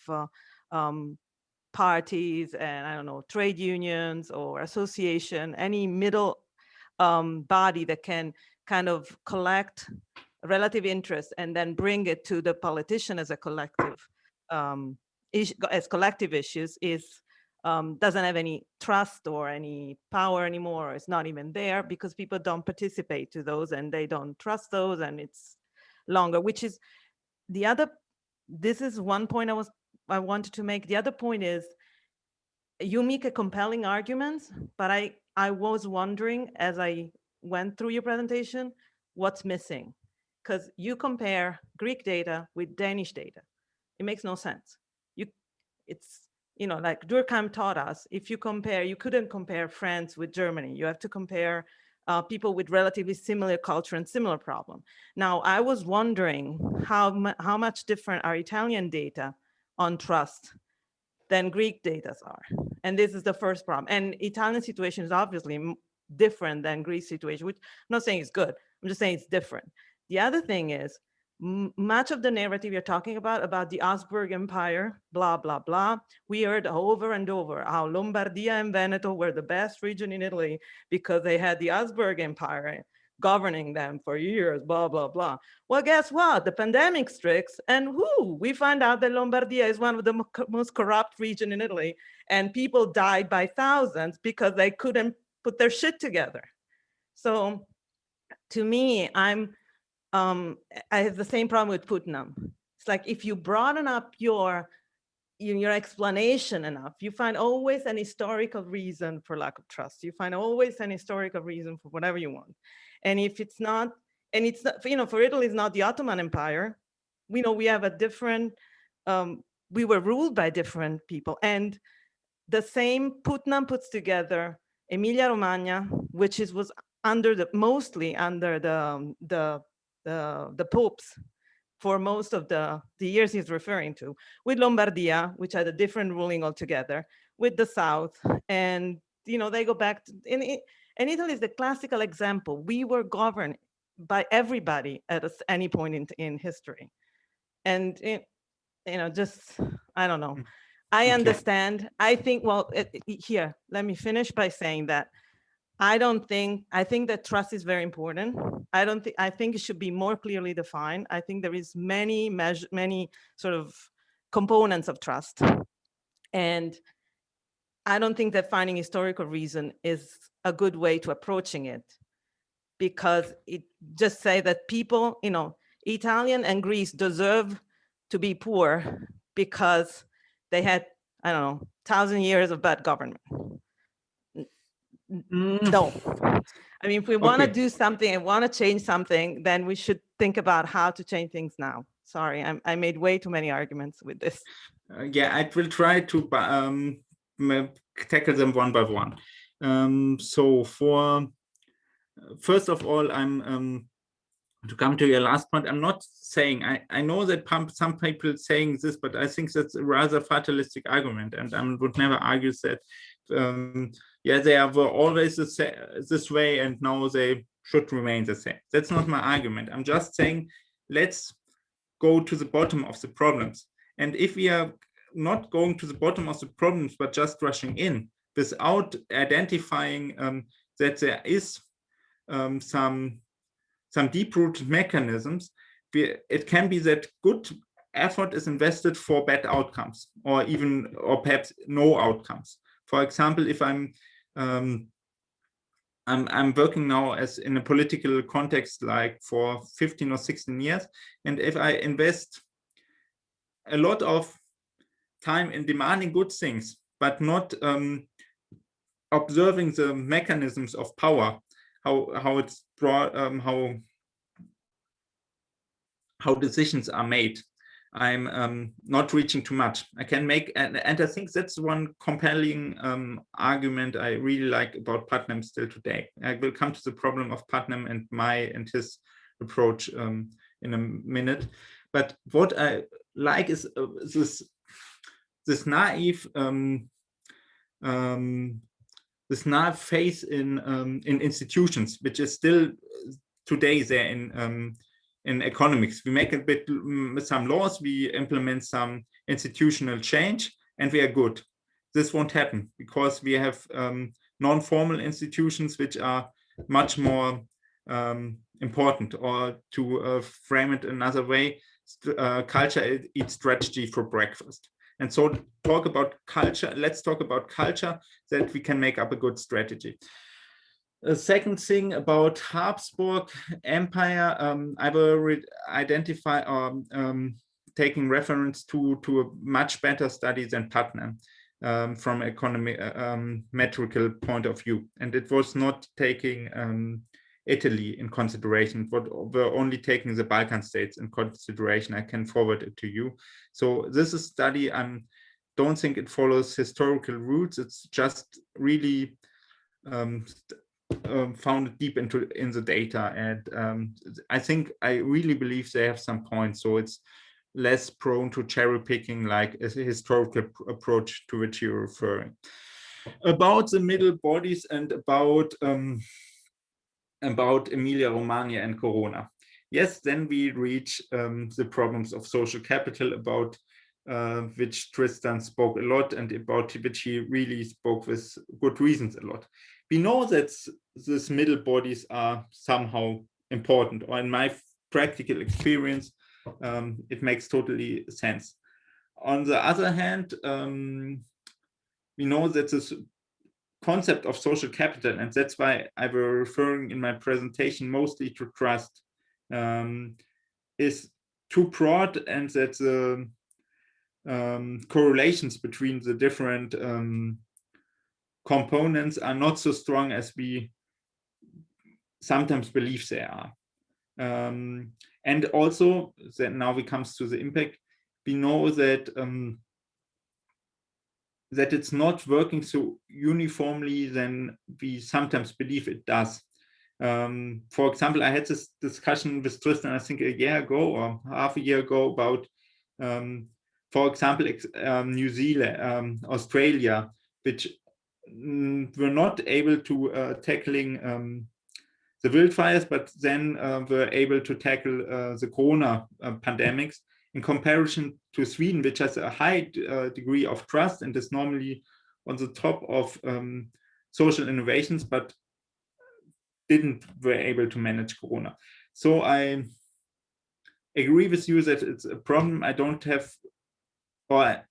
S5: parties and, I don't know, trade unions or association, any middle body that can kind of collect relative interest and then bring it to the politician as a collective as collective issues doesn't have any trust or any power anymore, or it's not even there because people don't participate to those and they don't trust those, and it's longer, which is this is one point I wanted to make. The other point is you make a compelling arguments, but I was wondering as I went through your presentation, what's missing? Because you compare Greek data with Danish data. It makes no sense. It's like Durkheim taught us, if you couldn't compare France with Germany. You have to compare people with relatively similar culture and similar problem. Now, I was wondering how much different are Italian data on trust than Greek data are. And this is the first problem. And Italian situation is obviously different than Greece situation, which I'm not saying it's good. I'm just saying it's different. The other thing is much of the narrative you're talking about the Habsburg Empire, blah, blah, blah. We heard over and over how Lombardia and Veneto were the best region in Italy because they had the Habsburg Empire governing them for years, blah, blah, blah. Well, guess what? The pandemic strikes, and we find out that Lombardia is one of the most corrupt region in Italy, and people died by thousands because they couldn't put their shit together. So to me, I have the same problem with Putnam. It's like if you broaden up your explanation enough, you find always an historical reason for lack of trust. You find always an historical reason for whatever you want. And if it's not, for Italy, it's not the Ottoman Empire. We have a different, we were ruled by different people. And the same Putnam puts together Emilia Romagna, which was mostly under the popes for most of the years he's referring to, with Lombardia, which had a different ruling altogether, with the South. And, they go back to, and Italy is the classical example. We were governed by everybody at any point in history. And, I don't know. I understand. I think, here, let me finish by saying that I think that trust is very important. I think it should be more clearly defined. I think there is many sort of components of trust. And I don't think that finding historical reason is a good way to approaching it, because it just say that people, Italian and Greece deserve to be poor because they had, I don't know, 1,000 years of bad government. No. I mean, if we want to do something and want to change something, then we should think about how to change things now. Sorry, I made way too many arguments with this.
S1: Yeah, I will try to tackle them one by one. So first of all, I'm to come to your last point, I'm not saying, I know that some people saying this, but I think that's a rather fatalistic argument, and I would never argue that, yeah, they were always this way and now they should remain the same. That's not my argument. I'm just saying, let's go to the bottom of the problems. And if we are not going to the bottom of the problems, but just rushing in without identifying that there is some deep-rooted mechanisms, it can be that good effort is invested for bad outcomes, or perhaps no outcomes. For example, if I'm working now as in a political context, like for 15 or 16 years, and if I invest a lot of time in demanding good things, but not observing the mechanisms of power, how it's brought, how decisions are made, I'm not reaching too much. I can make, and I think that's one compelling argument I really like about Putnam still today. I will come to the problem of Putnam and his approach in a minute. But what I like is this naive faith in institutions, which is still today there in economics. We make a bit some laws, we implement some institutional change, and we are good. This won't happen because we have non-formal institutions which are much more important. Or to frame it another way, culture eats strategy for breakfast. And so talk about culture. Let's talk about culture, that we can make up a good strategy. A second thing about Habsburg Empire, I will identify taking reference to a much better study than Putnam from metrical point of view. And it was not taking Italy in consideration, but we're only taking the Balkan states in consideration. I can forward it to you. So this is a study, I don't think it follows historical roots. It's just really founded deep in the data, and I really believe they have some points, so it's less prone to cherry picking like a historical approach to which you're referring. About the middle bodies and about Emilia-Romagna and Corona. Yes, then we reach the problems of social capital, about which Tristan spoke a lot, and about which he really spoke with good reasons a lot. We know that these middle bodies are somehow important, or in my practical experience, it makes totally sense. On the other hand, we know that this concept of social capital, and that's why I was referring in my presentation mostly to trust, is too broad, and that the correlations between the different components are not so strong as we sometimes believe they are. And also, that now we come to the impact, we know that that it's not working so uniformly than we sometimes believe it does. For example, I had this discussion with Tristan, I think a year ago or half a year ago, about, for example, New Zealand, Australia, which were not able to tackling the wildfires, but then were able to tackle the corona pandemics, in comparison to Sweden, which has a high degree of trust and is normally on the top of social innovations, but were able to manage corona. So I agree with you that it's a problem. I don't have or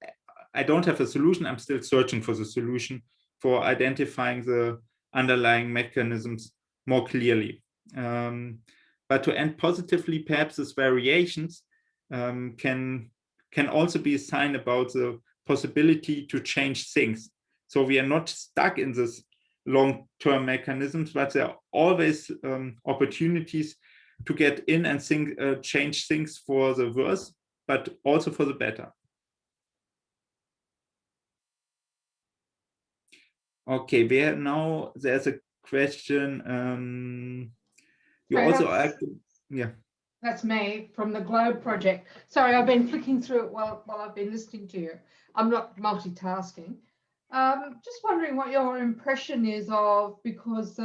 S1: I don't have a solution. I'm still searching for the solution, for identifying the underlying mechanisms more clearly. But to end positively, perhaps these variations can also be a sign about the possibility to change things. So we are not stuck in this long-term mechanisms, but there are always opportunities to get in and change things for the worse, but also for the better. Okay, there's a question. You also yeah.
S6: That's me from the Globe project. Sorry, I've been flicking through it while I've been listening to you. I'm not multitasking. Just wondering what your impression is of, because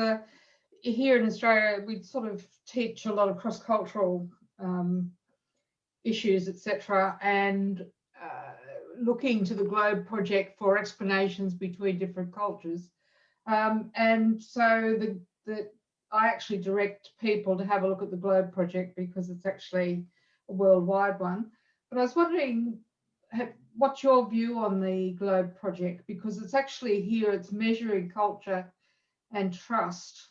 S6: here in Australia, we sort of teach a lot of cross-cultural issues, etc., and looking to the Globe project for explanations between different cultures. And so I actually direct people to have a look at the Globe project because it's actually a worldwide one. But I was wondering, what's your view on the Globe project? Because it's actually here, it's measuring culture and trust.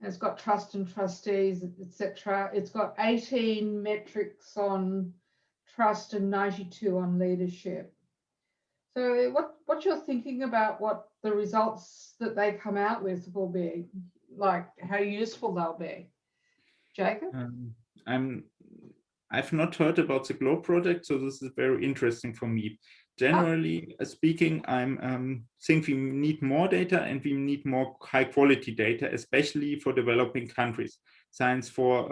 S6: And it's got trust and trustees, etc. It's got 18 metrics on trust and 92 on leadership. So what you're thinking about what the results that they come out with will be, like how useful they'll be? Jacob?
S1: I've not heard about the Globe project, so this is very interesting for me. Generally speaking, I'm think we need more data, and we need more high quality data, especially for developing countries. Science for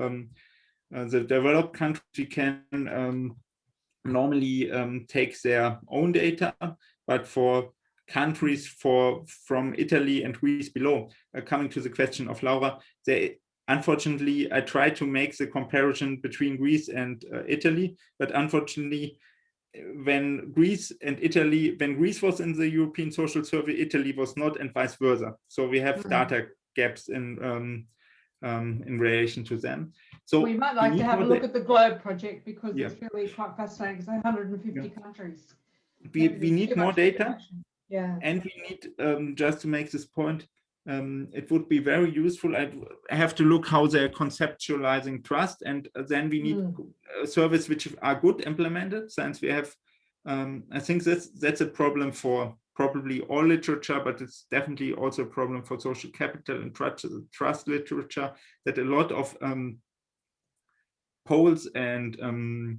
S1: the developed countries can normally take their own data, but for countries from Italy and Greece below, coming to the question of Laura, unfortunately, I try to make the comparison between Greece and Italy, but unfortunately, when Greece was in the European Social Survey, Italy was not, and vice versa. So we have data gaps in relation to them. So
S6: we might like to have a look at the Globe project, because it's really quite fascinating. It's 150 countries.
S1: We need more data.
S6: Yeah.
S1: And we need, just to make this point, it would be very useful. I have to look how they're conceptualizing trust, and then we need surveys which are good implemented. Since we have, I think that's a problem for probably all literature, but it's definitely also a problem for social capital and trust literature, that a lot of polls and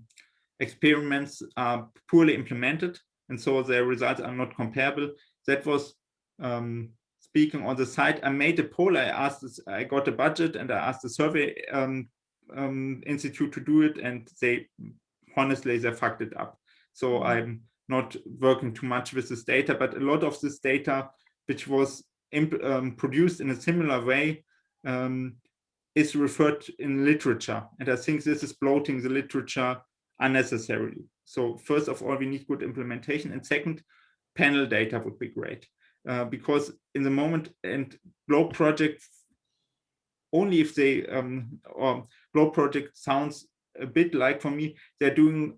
S1: experiments are poorly implemented, and so their results are not comparable. That was speaking on the site. I made a poll. I got a budget, and I asked the survey institute to do it, and they fucked it up. So I'm not working too much with this data, but a lot of this data, which was produced in a similar way, is referred in literature. And I think this is bloating the literature unnecessarily. So first of all, we need good implementation. And second, panel data would be great. Because in the moment, and Globe project, only if they, or Globe project sounds a bit like, for me, they're doing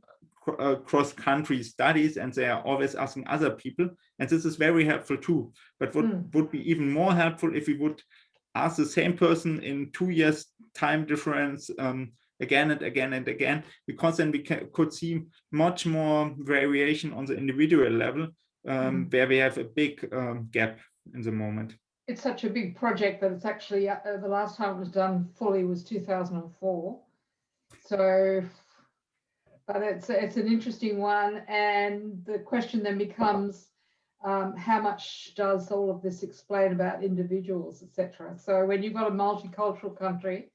S1: cross-country studies, and they are always asking other people, and this is very helpful too. But what would be even more helpful if we would ask the same person in 2 years time difference again and again and again, because then we could see much more variation on the individual level, where we have a big gap in the moment.
S6: It's such a big project that it's actually, the last time it was done fully was 2004. So, but it's an interesting one. And the question then becomes, how much does all of this explain about individuals, etc.? So when you've got a multicultural country,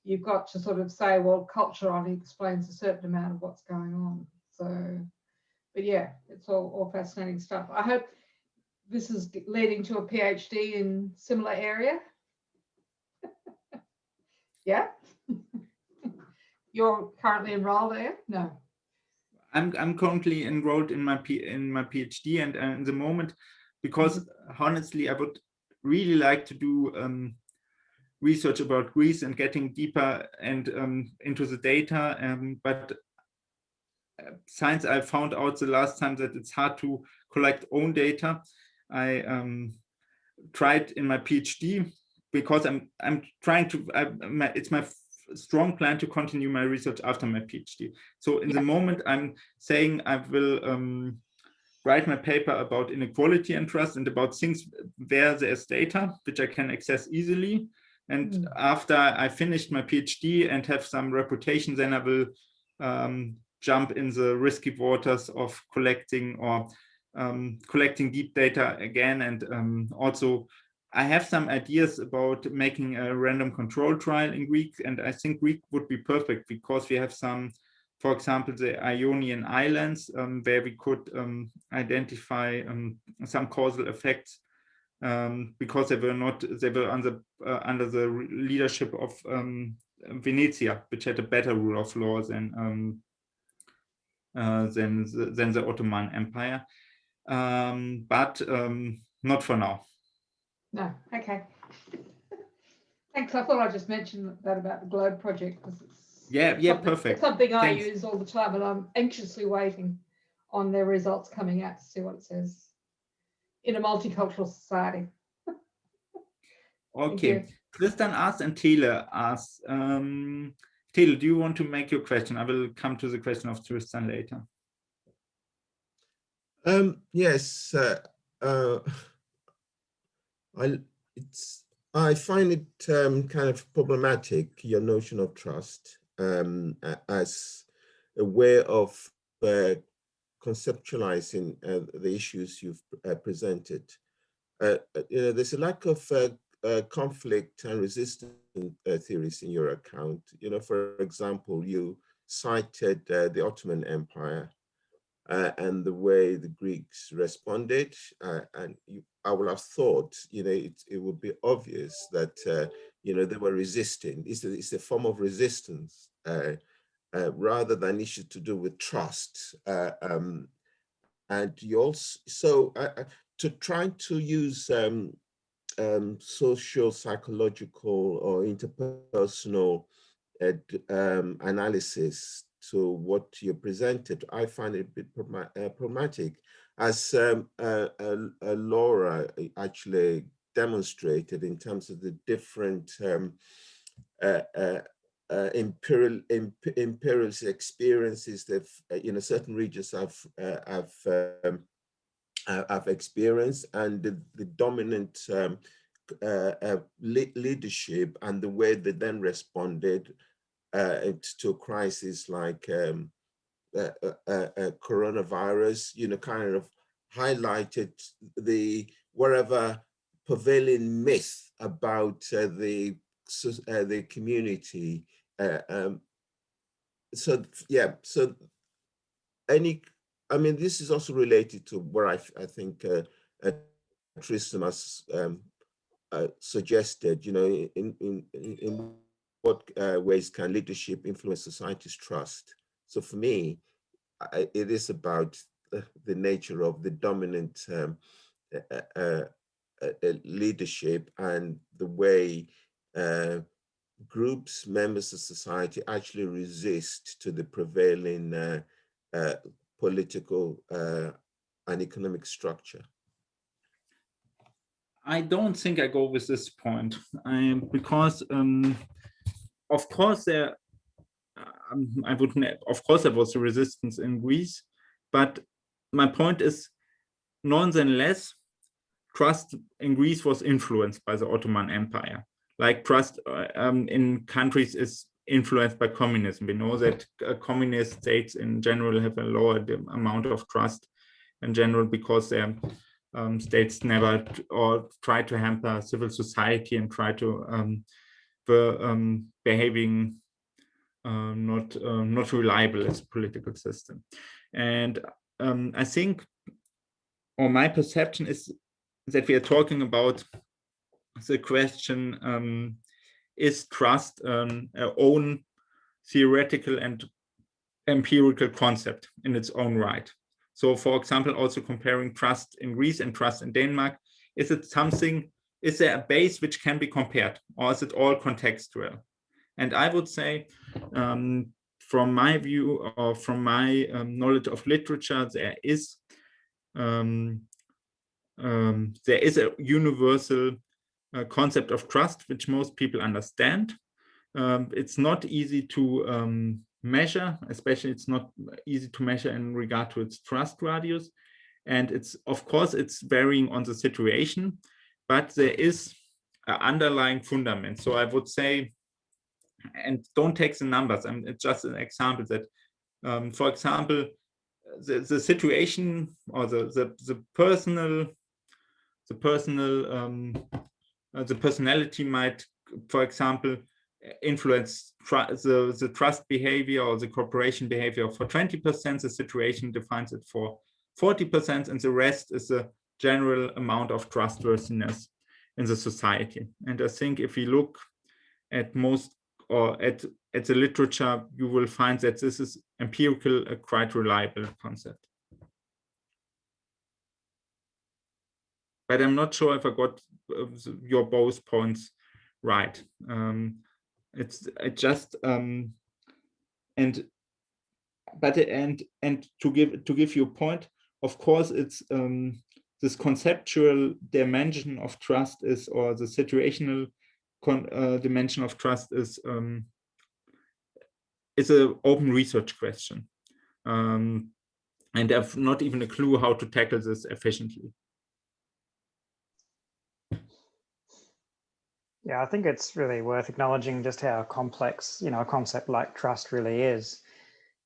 S6: you've got to sort of say, well, culture only explains a certain amount of what's going on. So, but yeah, it's all fascinating stuff. I hope this is leading to a PhD in similar area. Yeah. You're currently enrolled there? No.
S1: I'm currently enrolled in my PhD, and in the moment, because honestly, I would really like to do research about Greece and getting deeper and into the data, but since I found out the last time that it's hard to collect own data, I tried in my PhD, because I'm trying to, it's my strong plan to continue my research after my PhD. So in the moment, I'm saying I will write my paper about inequality and trust and about things where there's data which I can access easily. And after I finished my PhD and have some reputation, then I will jump in the risky waters of collecting deep data again. And also I have some ideas about making a random control trial in Greek, and I think Greek would be perfect because we have some, for example, the Ionian Islands, where we could identify some causal effects because they were under the leadership of Venezia, which had a better rule of law than the Ottoman Empire, but not for now.
S6: No, okay. Thanks. I thought I'd just mention that about the Globe project, because it's
S1: perfect.
S6: It's something I
S1: Thanks.
S6: use all the time, and I'm anxiously waiting on their results coming out to see what it says in a multicultural society.
S1: Okay, Tristan asked and Taylor asked. Taylor, do you want to make your question? I will come to the question of Tristan later.
S7: Yes, I find it kind of problematic, your notion of trust, as a way of conceptualizing the issues you've presented. There's a lack of conflict and resistance theories in your account. For example, you cited the Ottoman Empire and the way the Greeks responded, and I would have thought, it would be obvious that they were resisting. It's a form of resistance rather than issues to do with trust. And you also to try to use social, psychological, or interpersonal analysis to what you presented, I find it a bit problematic, as Laura actually demonstrated in terms of the different imperial experiences that certain regions have experienced, and the dominant leadership and the way they then responded to a crisis like coronavirus, kind of highlighted the whatever prevailing myth about the community. So this is also related to where I think Tristan has suggested, in what ways can leadership influence society's trust? So for me, it is about the nature of the dominant leadership and the way groups, members of society actually resist to the prevailing political and economic structure.
S1: I don't think I go with this point, because of course there was a resistance in Greece, but my point is, nonetheless, trust in Greece was influenced by the Ottoman Empire. Like trust in countries is influenced by communism. We know that communist states in general have a lower amount of trust in general because their states never or try to hamper civil society and try to behaving not reliable as a political system. And I think, or my perception is that we are talking about the question, is trust an own theoretical and empirical concept in its own right? So for example, also comparing trust in Greece and trust in Denmark, is there a base which can be compared, or is it all contextual? And I would say from my view, or from my knowledge of literature, there is a universal concept of trust, which most people understand. It's not easy to measure, especially it's not easy to measure in regard to its trust radius. And it's, of course, it's varying on the situation, but there is an underlying fundament. So I would say, and don't take the numbers, it's just an example that, for example, the situation or the personality might, for example, influence the trust behavior or the cooperation behavior for 20%. The situation defines it for 40%, and the rest is the general amount of trustworthiness in the society. And I think if we look at most, or at the literature, you will find that this is empirical, a quite reliable concept. But I'm not sure if I got your both points right. It's just and to give you a point, of course, it's this conceptual dimension of trust is, or the situational dimension of trust is an open research question, and I've not even a clue how to tackle this efficiently.
S2: Yeah, I think it's really worth acknowledging just how complex, a concept like trust really is,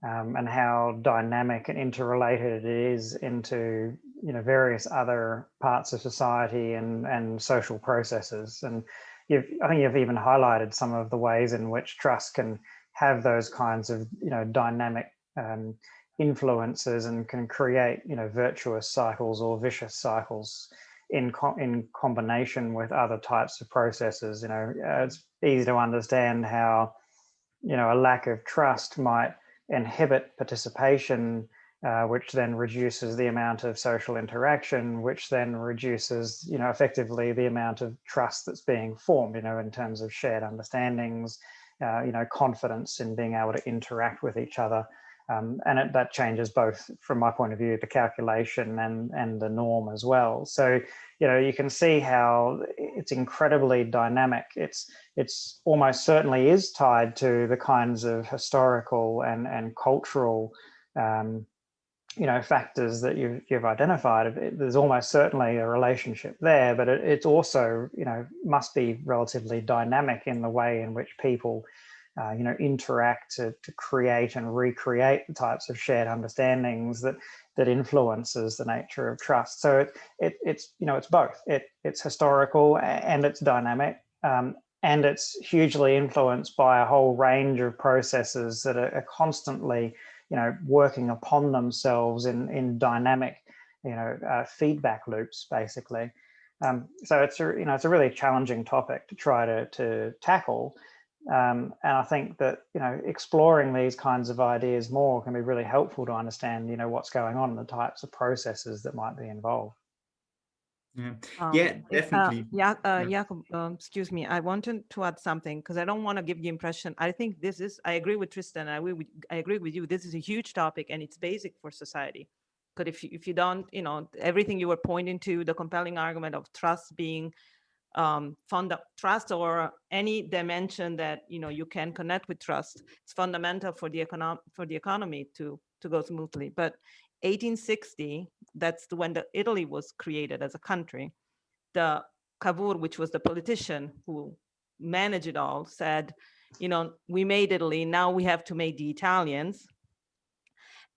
S2: and how dynamic and interrelated it is into, various other parts of society and social processes. And I think you've even highlighted some of the ways in which trust can have those kinds of, dynamic influences, and can create, virtuous cycles or vicious cycles in combination with other types of processes. It's easy to understand how, a lack of trust might inhibit participation, which then reduces the amount of social interaction, which then reduces, effectively the amount of trust that's being formed, in terms of shared understandings, confidence in being able to interact with each other. And that changes both, from my point of view, the calculation and the norm as well. So, you can see how it's incredibly dynamic. It's almost certainly is tied to the kinds of historical and cultural, factors that you've identified. There's almost certainly a relationship there, but it's also, must be relatively dynamic in the way in which people interact to create and recreate the types of shared understandings that influences the nature of trust. So it's both. It's historical and it's dynamic, and it's hugely influenced by a whole range of processes that are constantly, working upon themselves in dynamic, feedback loops, basically. So it's a really challenging topic to try to tackle. And I think that, exploring these kinds of ideas more can be really helpful to understand, what's going on and the types of processes that might be involved.
S1: Yeah, definitely.
S5: Jacob, excuse me, I wanted to add something, because I don't want to give the impression. I think I agree with Tristan. I agree with you. This is a huge topic, and it's basic for society. Because if you don't, everything you were pointing to, the compelling argument of trust being trust, or any dimension that you can connect with trust, it's fundamental for the economy to go smoothly. But 1860, that's when Italy was created as a country. The Cavour, which was the politician who managed it all, said, we made Italy, now we have to make the Italians.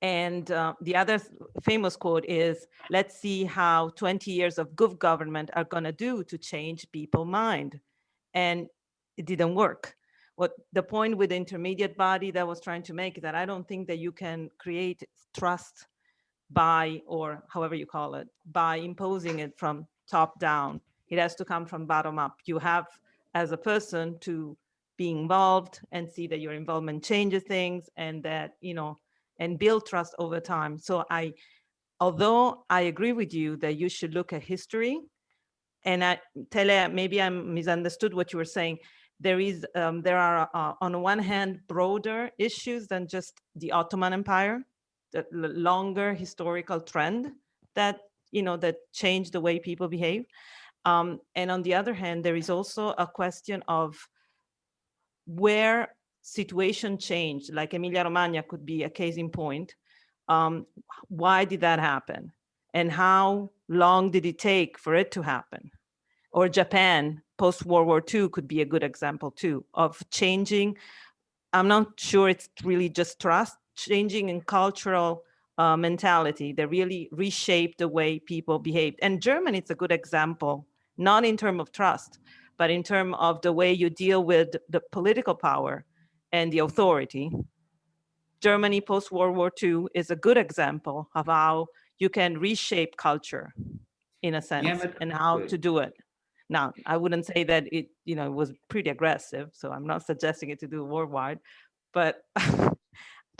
S5: And the other famous quote is, let's see how 20 years of good government are going to do to change people's mind. And it didn't work. What the point with the intermediate body that I was trying to make is that I don't think that you can create trust by, or however you call it, by imposing it from top down. It has to come from bottom up. You have, as a person, to be involved and see that your involvement changes things, and that, and build trust over time. So although I agree with you that you should look at history, and Tele, maybe I misunderstood what you were saying. there are on the one hand broader issues than just the Ottoman Empire, the longer historical trend that that changed the way people behave. And on the other hand, there is also a question of where situation changed, like Emilia-Romagna could be a case in point. Why did that happen? And how long did it take for it to happen? Or Japan, post-World War II could be a good example too, of changing. I'm not sure it's really just trust, changing in cultural mentality that really reshaped the way people behaved. And Germany, it's a good example, not in terms of trust, but in terms of the way you deal with the political power and the authority. Germany post-World War II is a good example of how you can reshape culture in a sense, and how to do it. Now, I wouldn't say that it was pretty aggressive, so I'm not suggesting it to do worldwide, but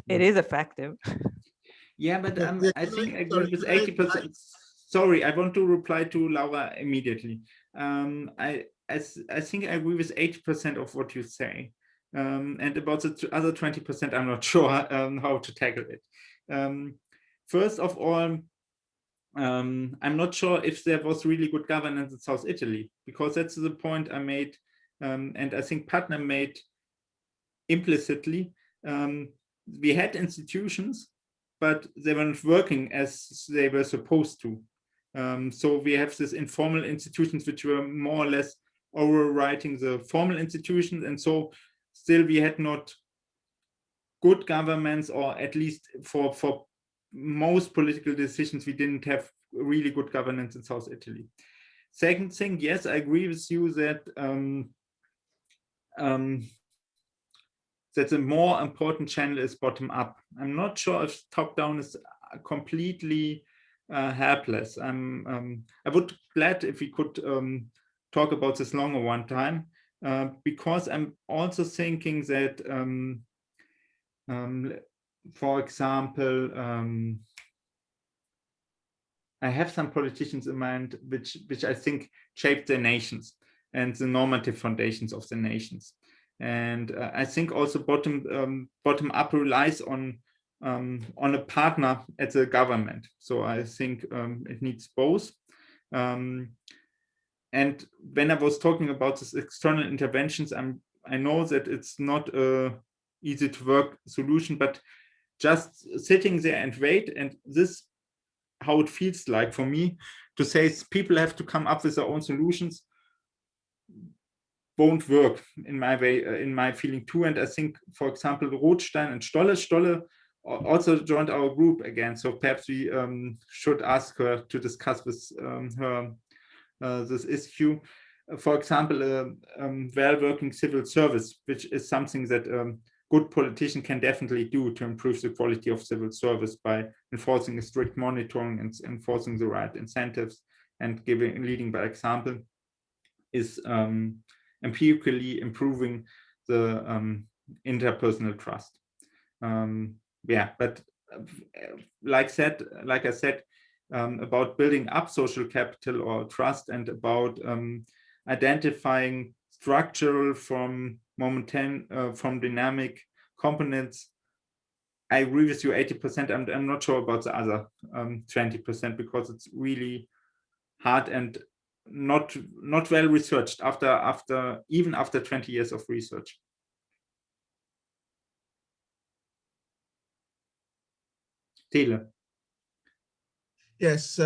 S5: it is effective.
S1: Yeah, but I think I agree with 80%. Sorry, I want to reply to Laura immediately. I think I agree with 80% of what you say. And about the other 20%, I'm not sure how to tackle it. First of all, I'm not sure if there was really good governance in South Italy, because that's the point I made, and I think Putnam made implicitly. We had institutions, but they weren't working as they were supposed to. So we have these informal institutions which were more or less overwriting the formal institutions, and so still we had not good governments, or at least for most political decisions, we didn't have really good governance in South Italy. Second thing, yes, I agree with you that that the more important channel is bottom up. I'm not sure if top down is completely helpless. I would be glad if we could talk about this longer one time, because I'm also thinking that, for example, I have some politicians in mind which I think shaped their nations and the normative foundations of the nations. And I think also bottom up relies on a partner at the government. So I think it needs both. And when I was talking about this external interventions, I know that it's not a easy to work solution, but just sitting there and wait, and this how it feels like for me to say people have to come up with their own solutions won't work in my way, in my feeling too. And I think, for example, Rothstein and Stolle also joined our group again. So perhaps we should ask her to discuss with her this issue. For example, well-working civil service, which is something that good politician can definitely do to improve the quality of civil service by enforcing a strict monitoring and enforcing the right incentives and leading by example, is empirically improving the interpersonal trust. Yeah, but like I said, about building up social capital or trust, and about identifying structural from from dynamic components, I agree with you 80%. I'm not sure about the other 20%, because it's really hard and not well researched even after 20 years of research. Tele.
S7: Yes,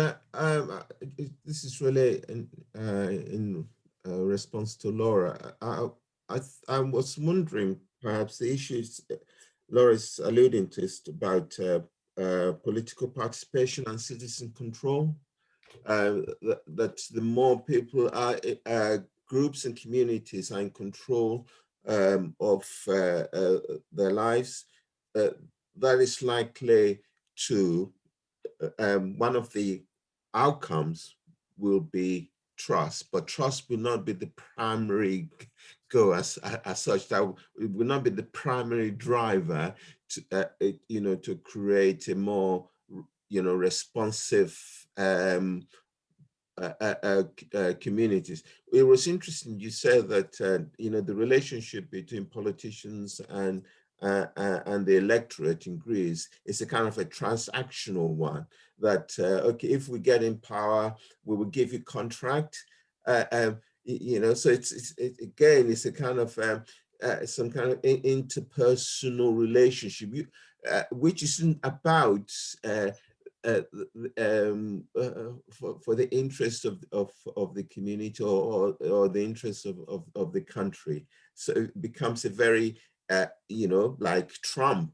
S7: this is really in response to Laura. I was wondering, perhaps the issues Laura is alluding to is about political participation and citizen control. That the more people are, groups and communities are in control of their lives, that is likely to, one of the outcomes will be trust, but trust will not be the primary goal as such. That it will not be the primary driver to, to create a more, responsive communities. It was interesting you said that the relationship between politicians and the electorate in Greece is a kind of a transactional one. That okay, if we get in power, we will give you contract. So it's again, it's a kind of some kind of interpersonal relationship, which isn't about for the interest of the community or the interest of the country. So it becomes a very like Trump,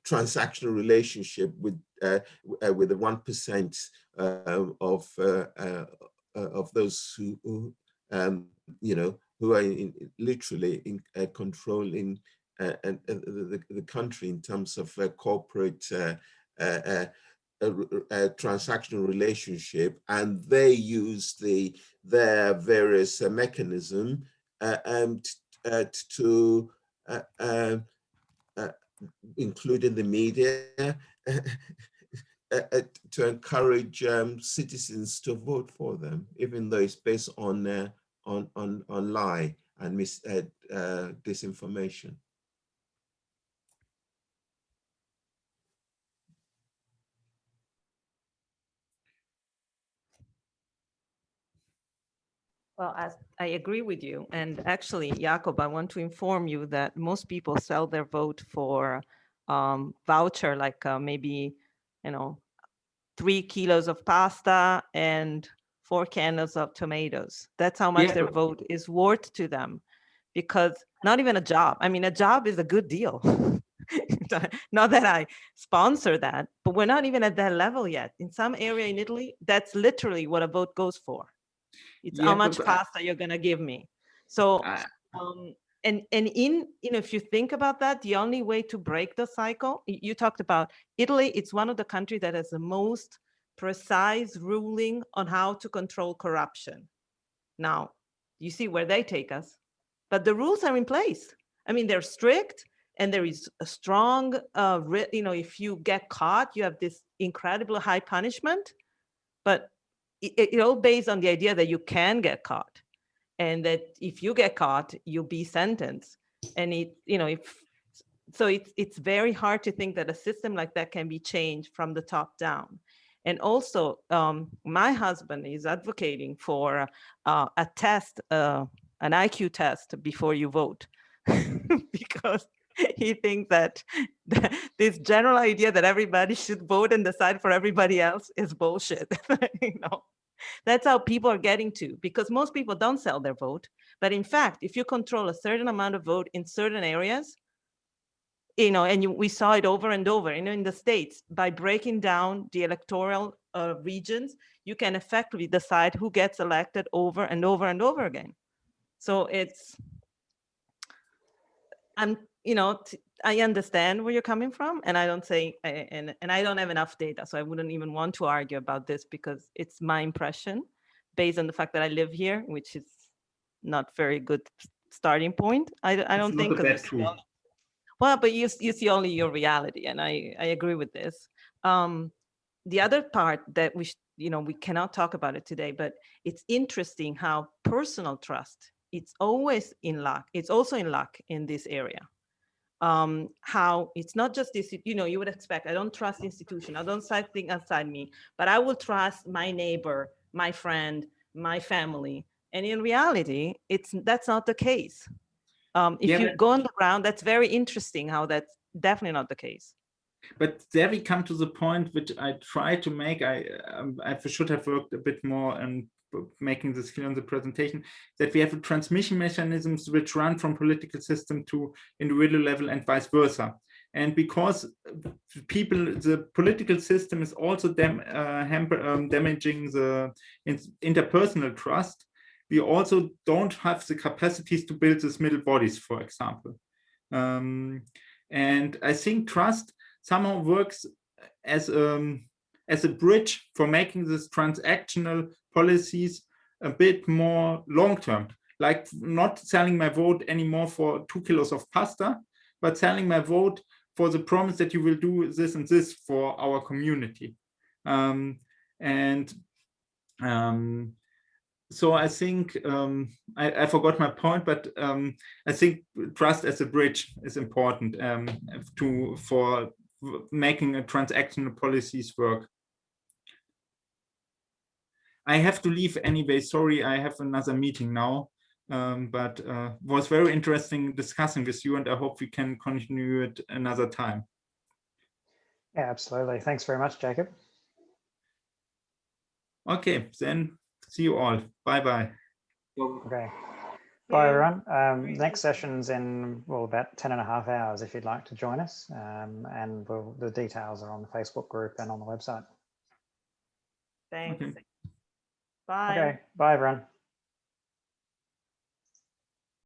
S7: transactional relationship with the 1% of those who who are literally controlling the country in terms of corporate transactional relationship, and they use their various mechanism to including the media to encourage citizens to vote for them, even though it's based on lie and disinformation.
S5: Well, I agree with you. And actually, Jacob, I want to inform you that most people sell their vote for voucher, like maybe, 3 kilos of pasta and 4 cans of tomatoes. That's how much their vote is worth to them, because not even a job. I mean, a job is a good deal. Not that I sponsor that, but we're not even at that level yet. In some area in Italy, that's literally what a vote goes for. It's how much pasta you're gonna give me. So, and in, if you think about that, the only way to break the cycle, you talked about Italy, it's one of the countries that has the most precise ruling on how to control corruption. Now, you see where they take us, but the rules are in place. I mean, they're strict, and there is a strong, if you get caught, you have this incredible high punishment, but it all based on the idea that you can get caught, and that if you get caught, you'll be sentenced. And it's very hard to think that a system like that can be changed from the top down. And also, my husband is advocating for a test, an IQ test before you vote, because he thinks that this general idea that everybody should vote and decide for everybody else is bullshit. That's how people are getting to, because most people don't sell their vote. But in fact, if you control a certain amount of vote in certain areas, we saw it over and over, in the States, by breaking down the electoral regions, you can effectively decide who gets elected over and over and over again. So I understand where you're coming from, and I don't say, and I don't have enough data, so I wouldn't even want to argue about this, because it's my impression based on the fact that I live here, which is not very good starting point. I don't think. Well, but you see only your reality, and I agree with this. The other part that we cannot talk about it today, but it's interesting how personal trust, it's always in luck. It's also in luck in this area. How it's not just this, you would expect, I don't trust institution, I don't think outside me, but I will trust my neighbor, my friend, my family. And in reality, that's not the case. If you go on the ground, that's very interesting how that's definitely not the case.
S1: But there we come to the point which I try to make. I should have worked a bit more on making this clear on the presentation, that we have transmission mechanisms which run from political system to individual level and vice versa. And because the political system is also damaging the interpersonal trust, we also don't have the capacities to build these middle bodies, for example. And I think trust somehow works as a bridge for making these transactional policies a bit more long-term, like not selling my vote anymore for 2 kilos of pasta, but selling my vote for the promise that you will do this and this for our community. And So I think I forgot my point, but I think trust as a bridge is important for making a transactional policies work. I have to leave anyway. Sorry, I have another meeting now. But was very interesting discussing with you, and I hope we can continue it another time.
S2: Yeah, absolutely. Thanks very much, Jacob.
S1: Okay, then see you all. Bye-bye.
S2: Okay. Bye, everyone. Next session's in, well, about 10.5 hours if you'd like to join us. And the details are on the Facebook group and on the website.
S5: Thanks.
S1: Okay.
S5: Bye.
S2: Okay. Bye, everyone.